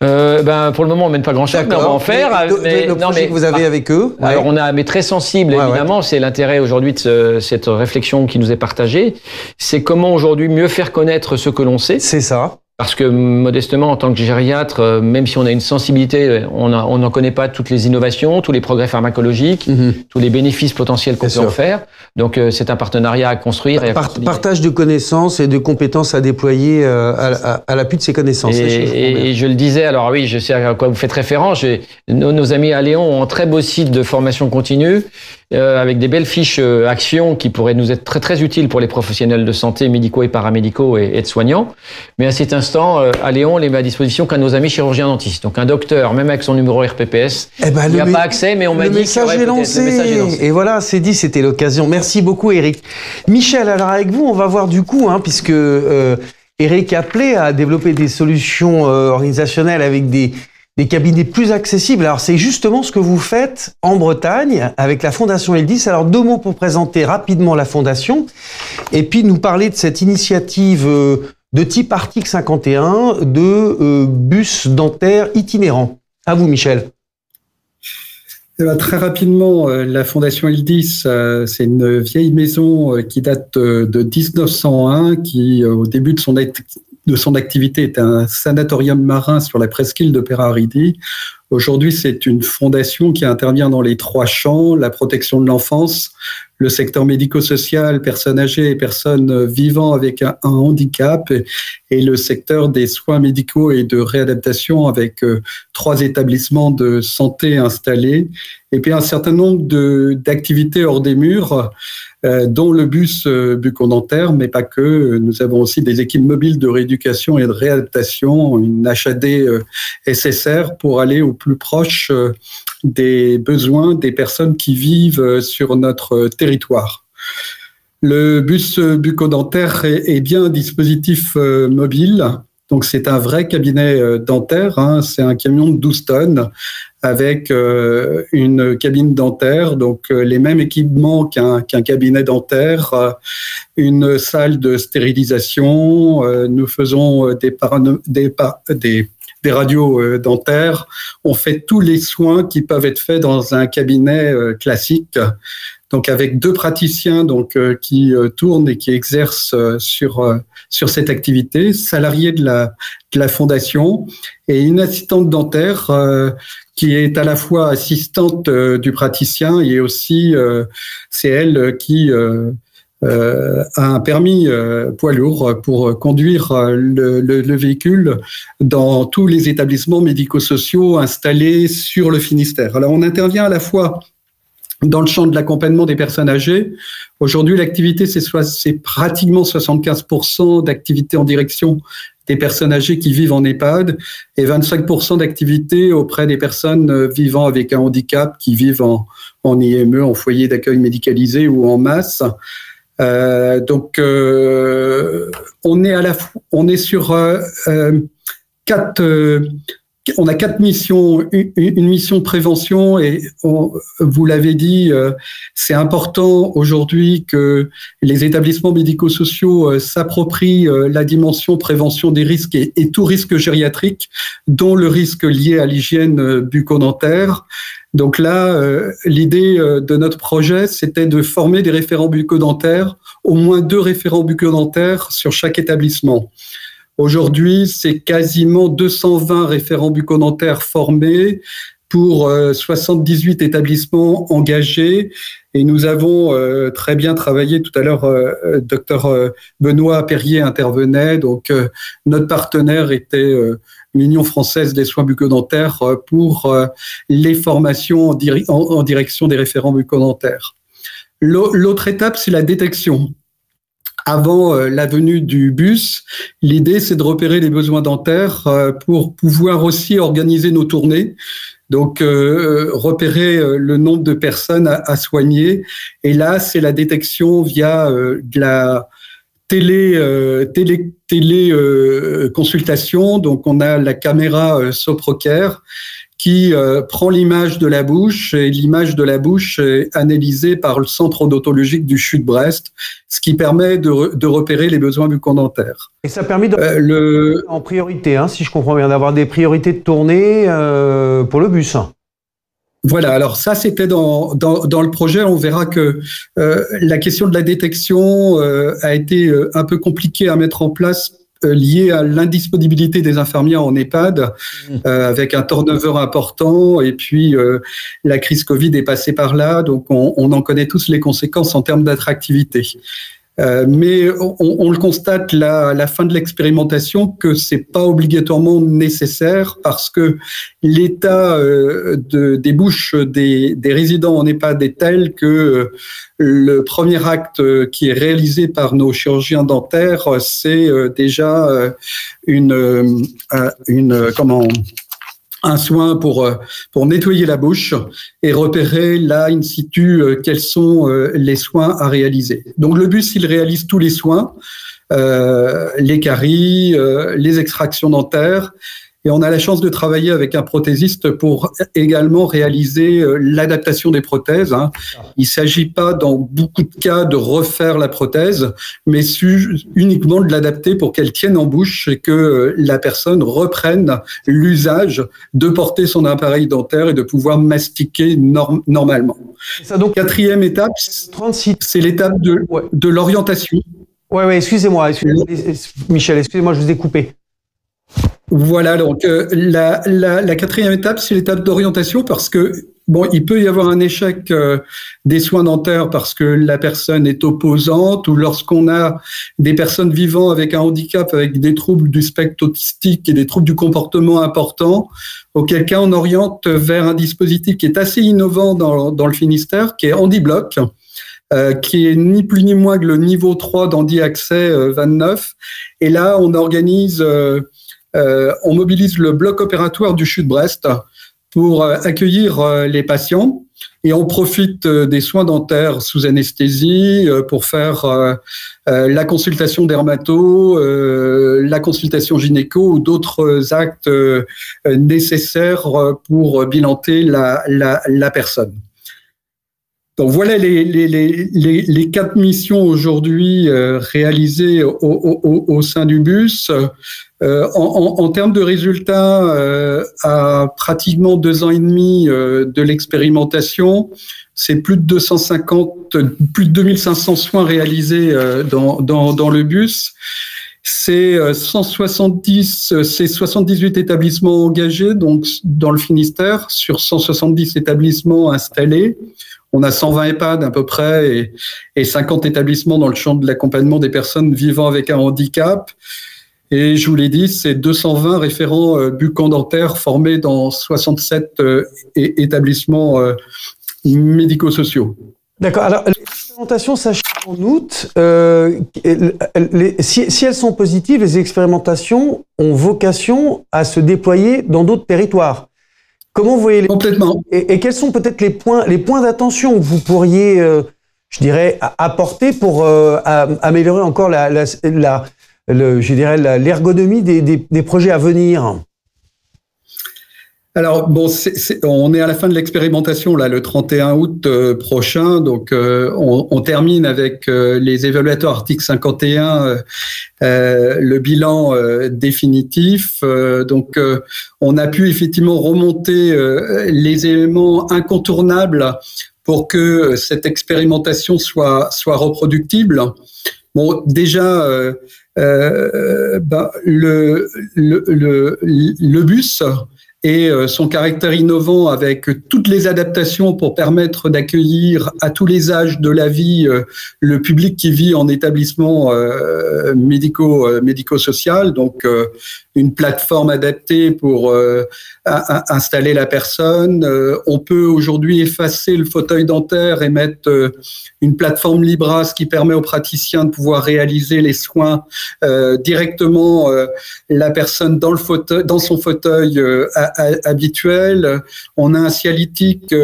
Pour le moment, on mène pas grand-chose, mais on va en faire. Le projet que vous avez avec eux. Alors, mais très sensible, évidemment. C'est l'intérêt aujourd'hui de cette réflexion qui nous est partagée. C'est comment aujourd'hui mieux faire connaître ce que l'on sait. C'est ça. Parce que modestement, en tant que gériatre, même si on a une sensibilité, on n'en connaît pas toutes les innovations, tous les progrès pharmacologiques, tous les bénéfices potentiels qu'on peut en faire. Donc c'est un partenariat à construire. Et partage de connaissances et de compétences à déployer à l'appui de ces connaissances. Et je le disais, alors oui, je sais à quoi vous faites référence. Nos amis à Léon ont un très beau site de formation continue avec des belles fiches actions qui pourraient nous être très très utiles pour les professionnels de santé, médicaux et paramédicaux et de soignants. Mais à cet instant, à Léon, on les met à disposition qu'à nos amis chirurgiens dentistes. Donc un docteur, même avec son numéro RPPS, il n'y a pas accès, mais on m'a dit qu'il y aurait peut-être le message est lancé. Et voilà, c'est dit, c'était l'occasion. Merci beaucoup, Eric. Michel, alors avec vous, on va voir du coup, puisque Eric appelait à développer des solutions organisationnelles avec des cabinets plus accessibles. Alors, c'est justement ce que vous faites en Bretagne avec la Fondation Ildis. Alors, 2 mots pour présenter rapidement la Fondation et puis nous parler de cette initiative de type article 51 de bus dentaires itinérants. À vous, Michel. Très rapidement, la Fondation Ildis, c'est une vieille maison qui date de 1901, qui, au début de son activité, était un sanatorium marin sur la presqu'île de Peraridi. Aujourd'hui, c'est une fondation qui intervient dans les 3 champs, la protection de l'enfance, le secteur médico-social, personnes âgées et personnes vivant avec un handicap, et le secteur des soins médicaux et de réadaptation avec 3 établissements de santé installés, et puis un certain nombre d'activités hors des murs, dont le bus bucco-dentaire, mais pas que. Nous avons aussi des équipes mobiles de rééducation et de réadaptation, une HAD SSR pour aller au plus proche des besoins des personnes qui vivent sur notre territoire. Le bus bucco-dentaire est bien un dispositif mobile. Donc, c'est un vrai cabinet dentaire. C'est un camion de 12 tonnes avec une cabine dentaire, donc les mêmes équipements qu'un cabinet dentaire, une salle de stérilisation. Nous faisons des radios dentaires. On fait tous les soins qui peuvent être faits dans un cabinet classique. Donc avec 2 praticiens qui tournent et qui exercent sur cette activité, salariés de la fondation, et une assistante dentaire qui est à la fois assistante du praticien et aussi c'est elle qui a un permis poids lourd pour conduire le véhicule dans tous les établissements médico-sociaux installés sur le Finistère. Alors on intervient à la fois dans le champ de l'accompagnement des personnes âgées. Aujourd'hui, l'activité, c'est pratiquement 75% d'activité en direction des personnes âgées qui vivent en EHPAD et 25% d'activité auprès des personnes vivant avec un handicap qui vivent en IME, en foyer d'accueil médicalisé ou en masse. Donc, on est sur on a 4 missions, une mission de prévention et vous l'avez dit, c'est important aujourd'hui que les établissements médico-sociaux s'approprient la dimension prévention des risques et tout risque gériatrique, dont le risque lié à l'hygiène bucco-dentaire. Donc là, l'idée de notre projet, c'était de former des référents bucco-dentaires, au moins 2 référents bucco-dentaires sur chaque établissement. Aujourd'hui, c'est quasiment 220 référents bucco-dentaires formés pour 78 établissements engagés. Et nous avons très bien travaillé. Tout à l'heure, Dr Benoît Perrier intervenait. Donc, notre partenaire était l'Union française des soins bucco-dentaires pour les formations en direction des référents bucco-dentaires. L'autre étape, c'est la détection. Avant la venue du bus, l'idée, c'est de repérer les besoins dentaires pour pouvoir aussi organiser nos tournées. Donc, repérer le nombre de personnes à soigner. Et là, c'est la détection via de la consultation. Donc, on a la caméra SoproCare qui prend l'image de la bouche, et l'image de la bouche est analysée par le centre odontologique du CHU de Brest, ce qui permet de repérer les besoins bucco-dentaires. Et ça permet en priorité, hein, si je comprends bien, d'avoir des priorités de tournée pour le bus. Voilà, alors ça c'était dans le projet. On verra que la question de la détection a été un peu compliquée à mettre en place, lié à l'indisponibilité des infirmières en EHPAD, avec un turnover important, et puis la crise Covid est passée par là, donc on en connaît tous les conséquences en termes d'attractivité. Mais on le constate à la fin de l'expérimentation que c'est pas obligatoirement nécessaire, parce que l'état des bouches des résidents en EHPAD est tel que le premier acte qui est réalisé par nos chirurgiens dentaires, c'est déjà un soin pour nettoyer la bouche et repérer là in situ quels sont les soins à réaliser. Donc le bus, il réalise tous les soins, les caries, les extractions dentaires, et on a la chance de travailler avec un prothésiste pour également réaliser l'adaptation des prothèses. Il ne s'agit pas dans beaucoup de cas de refaire la prothèse, mais uniquement de l'adapter pour qu'elle tienne en bouche et que la personne reprenne l'usage de porter son appareil dentaire et de pouvoir mastiquer normalement. Ça, donc, 4e étape, c'est l'étape de l'orientation. Ouais, excusez-moi, Michel, excusez-moi, je vous ai coupé. Voilà, donc la 4e étape, c'est l'étape d'orientation, parce que il peut y avoir un échec des soins dentaires parce que la personne est opposante, ou lorsqu'on a des personnes vivant avec un handicap, avec des troubles du spectre autistique et des troubles du comportement importants, auquel cas on oriente vers un dispositif qui est assez innovant dans le Finistère, qui est HandiBlock, qui est ni plus ni moins que le niveau 3 d'Handi Accès 29. Et là, on organise... on mobilise le bloc opératoire du CHU de Brest pour accueillir les patients, et on profite des soins dentaires sous anesthésie pour faire la consultation dermato, la consultation gynéco ou d'autres actes nécessaires pour bilanter la personne. Donc voilà les 4 missions aujourd'hui réalisées au sein du bus. En termes de résultats, à pratiquement 2 ans et demi de l'expérimentation, c'est plus de 2500 soins réalisés dans le bus. C'est 78 établissements engagés, donc dans le Finistère, sur 170 établissements installés. On a 120 EHPAD à peu près et 50 établissements dans le champ de l'accompagnement des personnes vivant avec un handicap. Et je vous l'ai dit, c'est 220 référents bucco-dentaires formés dans 67 établissements médico-sociaux. D'accord. Alors, les expérimentations s'achèvent en août. Si elles sont positives, les expérimentations ont vocation à se déployer dans d'autres territoires. Comment vous voyez les... Complètement. Et quels sont peut-être les points d'attention que vous pourriez, je dirais, apporter pour améliorer encore l'ergonomie des projets à venir? Alors, bon, on est à la fin de l'expérimentation, là, le 31 août prochain. Donc, on termine avec les évaluateurs article 51, le bilan définitif. Donc, on a pu effectivement remonter les éléments incontournables pour que cette expérimentation soit reproductible. Bon, déjà, le bus et son caractère innovant avec toutes les adaptations pour permettre d'accueillir à tous les âges de la vie le public qui vit en établissement médico-social, donc une plateforme adaptée pour installer la personne. On peut aujourd'hui effacer le fauteuil dentaire et mettre une plateforme Libras qui permet aux praticiens de pouvoir réaliser les soins directement la personne dans son fauteuil habituel. On a un cialytique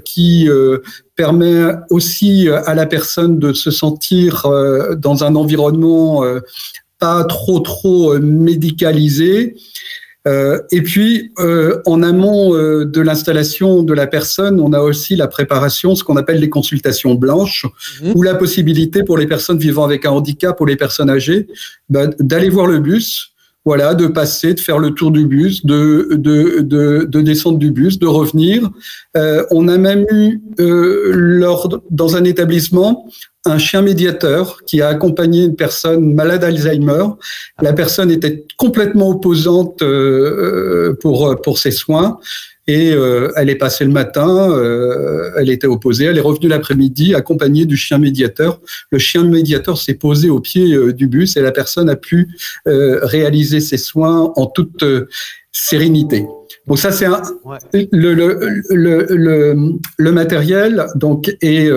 qui permet aussi à la personne de se sentir dans un environnement pas trop médicalisé. Et puis, en amont de l'installation de la personne, on a aussi la préparation, ce qu'on appelle les consultations blanches, ou la possibilité pour les personnes vivant avec un handicap ou les personnes âgées d'aller voir le bus. Voilà, de passer, de faire le tour du bus, de descendre du bus, de revenir. On a même eu dans un établissement un chien médiateur qui a accompagné une personne malade d'Alzheimer. La personne était complètement opposante pour ses soins. Et elle est passée le matin, elle était opposée, elle est revenue l'après-midi accompagnée du chien médiateur. Le chien médiateur s'est posé au pied du bus et la personne a pu réaliser ses soins en toute sérénité. Donc ça c'est le matériel donc et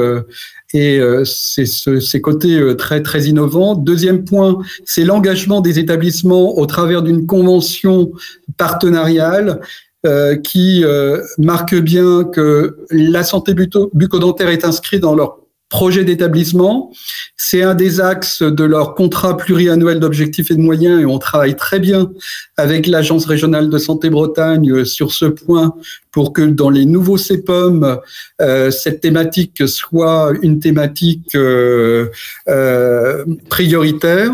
c'est ces côtés très innovants. Deuxième point, c'est l'engagement des établissements au travers d'une convention partenariale qui marque bien que la santé bucco-dentaire est inscrite dans leur projet d'établissement. C'est un des axes de leur contrat pluriannuel d'objectifs et de moyens et on travaille très bien avec l'Agence régionale de santé Bretagne sur ce point pour que dans les nouveaux CEPOM, cette thématique soit une thématique prioritaire.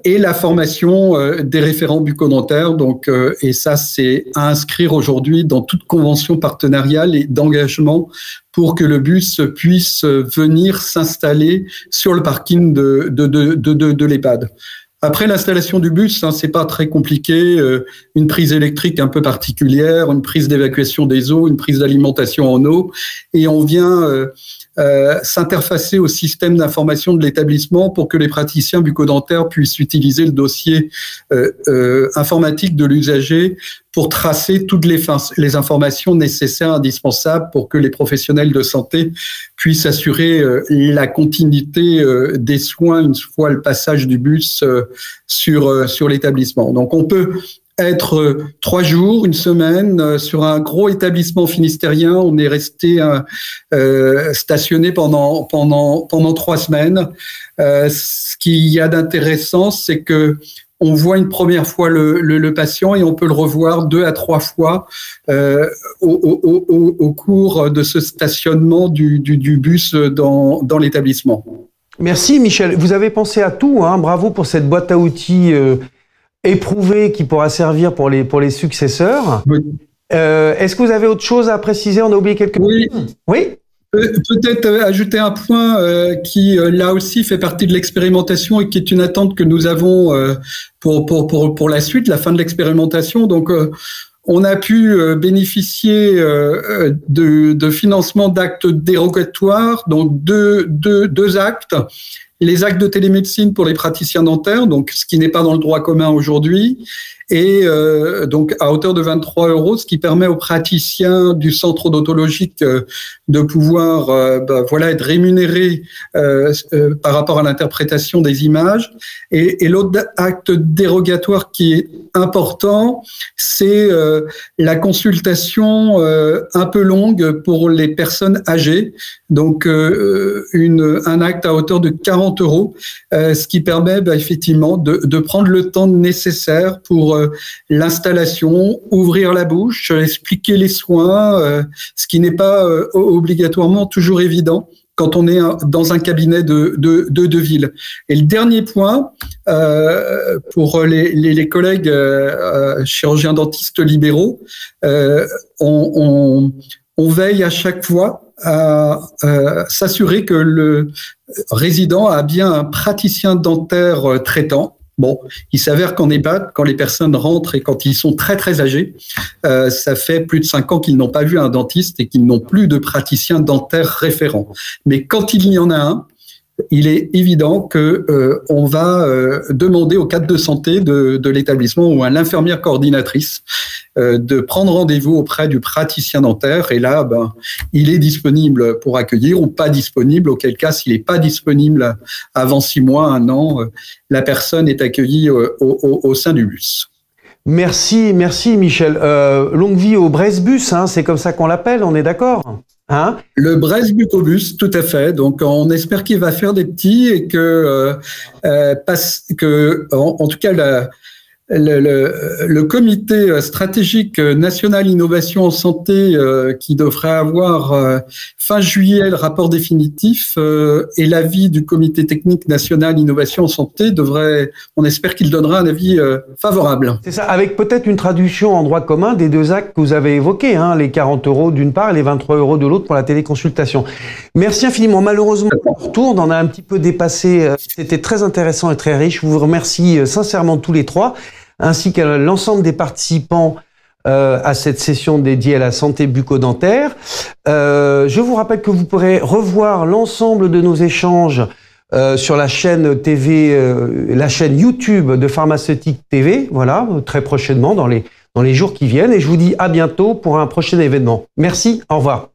Et la formation des référents bucco-dentaires. Donc, et ça, c'est à inscrire aujourd'hui dans toute convention partenariale et d'engagement pour que le bus puisse venir s'installer sur le parking de l'EHPAD. Après l'installation du bus, c'est pas très compliqué. Une prise électrique un peu particulière, une prise d'évacuation des eaux, une prise d'alimentation en eau, et on vient s'interfacer au système d'information de l'établissement pour que les praticiens bucco-dentaires puissent utiliser le dossier informatique de l'usager pour tracer toutes les informations nécessaires, indispensables pour que les professionnels de santé puissent assurer la continuité des soins une fois le passage du bus sur l'établissement. Donc on peut être 3 jours, une semaine sur un gros établissement finistérien. On est resté stationné pendant 3 semaines. Ce qu'il y a d'intéressant, c'est que on voit une première fois le patient et on peut le revoir 2 à 3 fois au cours de ce stationnement du bus dans l'établissement. Merci Michel. Vous avez pensé à tout, hein. Bravo pour cette boîte à outils éprouvée qui pourra servir pour les successeurs. Oui. Est-ce que vous avez autre chose à préciser? On a oublié quelque chose. Oui. Peut-être ajouter un point qui là aussi fait partie de l'expérimentation et qui est une attente que nous avons pour la suite, la fin de l'expérimentation. Donc on a pu bénéficier de financement d'actes dérogatoires, donc deux actes. les actes de télémédecine pour les praticiens dentaires, donc ce qui n'est pas dans le droit commun aujourd'hui, et donc à hauteur de 23 €, ce qui permet aux praticiens du centre odontologique de pouvoir être rémunérés par rapport à l'interprétation des images. Et l'autre acte dérogatoire qui est important, c'est la consultation un peu longue pour les personnes âgées, donc un acte à hauteur de 40 €, ce qui permet effectivement de prendre le temps nécessaire pour l'installation, ouvrir la bouche, expliquer les soins, ce qui n'est pas obligatoirement toujours évident quand on est dans un cabinet de ville. Et le dernier point, pour les collègues chirurgiens dentistes libéraux, on veille à chaque fois à s'assurer que le résident a bien un praticien dentaire traitant. Bon, il s'avère qu'en EHPAD, quand les personnes rentrent et quand ils sont très très âgés, ça fait plus de 5 ans qu'ils n'ont pas vu un dentiste et qu'ils n'ont plus de praticien dentaire référent. Mais quand il y en a un, il est évident que on va demander au cadre de santé de l'établissement ou à l'infirmière coordinatrice de prendre rendez-vous auprès du praticien dentaire. Et là, il est disponible pour accueillir ou pas disponible. Auquel cas, s'il n'est pas disponible avant 6 mois, 1 an, la personne est accueillie au sein du bus. Merci Michel. Longue vie au Bresbus, hein, c'est comme ça qu'on l'appelle, on est d'accord? Hein? Le Bresbucobus, tout à fait. Donc, on espère qu'il va faire des petits et que, en tout cas, le comité stratégique national innovation en santé qui devrait avoir fin juillet le rapport définitif et l'avis du comité technique national innovation en santé on espère qu'il donnera un avis favorable. C'est ça, avec peut-être une traduction en droit commun des 2 actes que vous avez évoqués, hein, les 40 € d'une part et les 23 € de l'autre pour la téléconsultation. Merci infiniment. Malheureusement, on retourne, on a un petit peu dépassé. C'était très intéressant et très riche. Je vous remercie sincèrement tous les 3. Ainsi qu'à l'ensemble des participants à cette session dédiée à la santé bucco-dentaire. Je vous rappelle que vous pourrez revoir l'ensemble de nos échanges sur la chaîne TV, la chaîne YouTube de Pharmaceutique TV, voilà, très prochainement dans les jours qui viennent. Et je vous dis à bientôt pour un prochain événement. Merci, au revoir.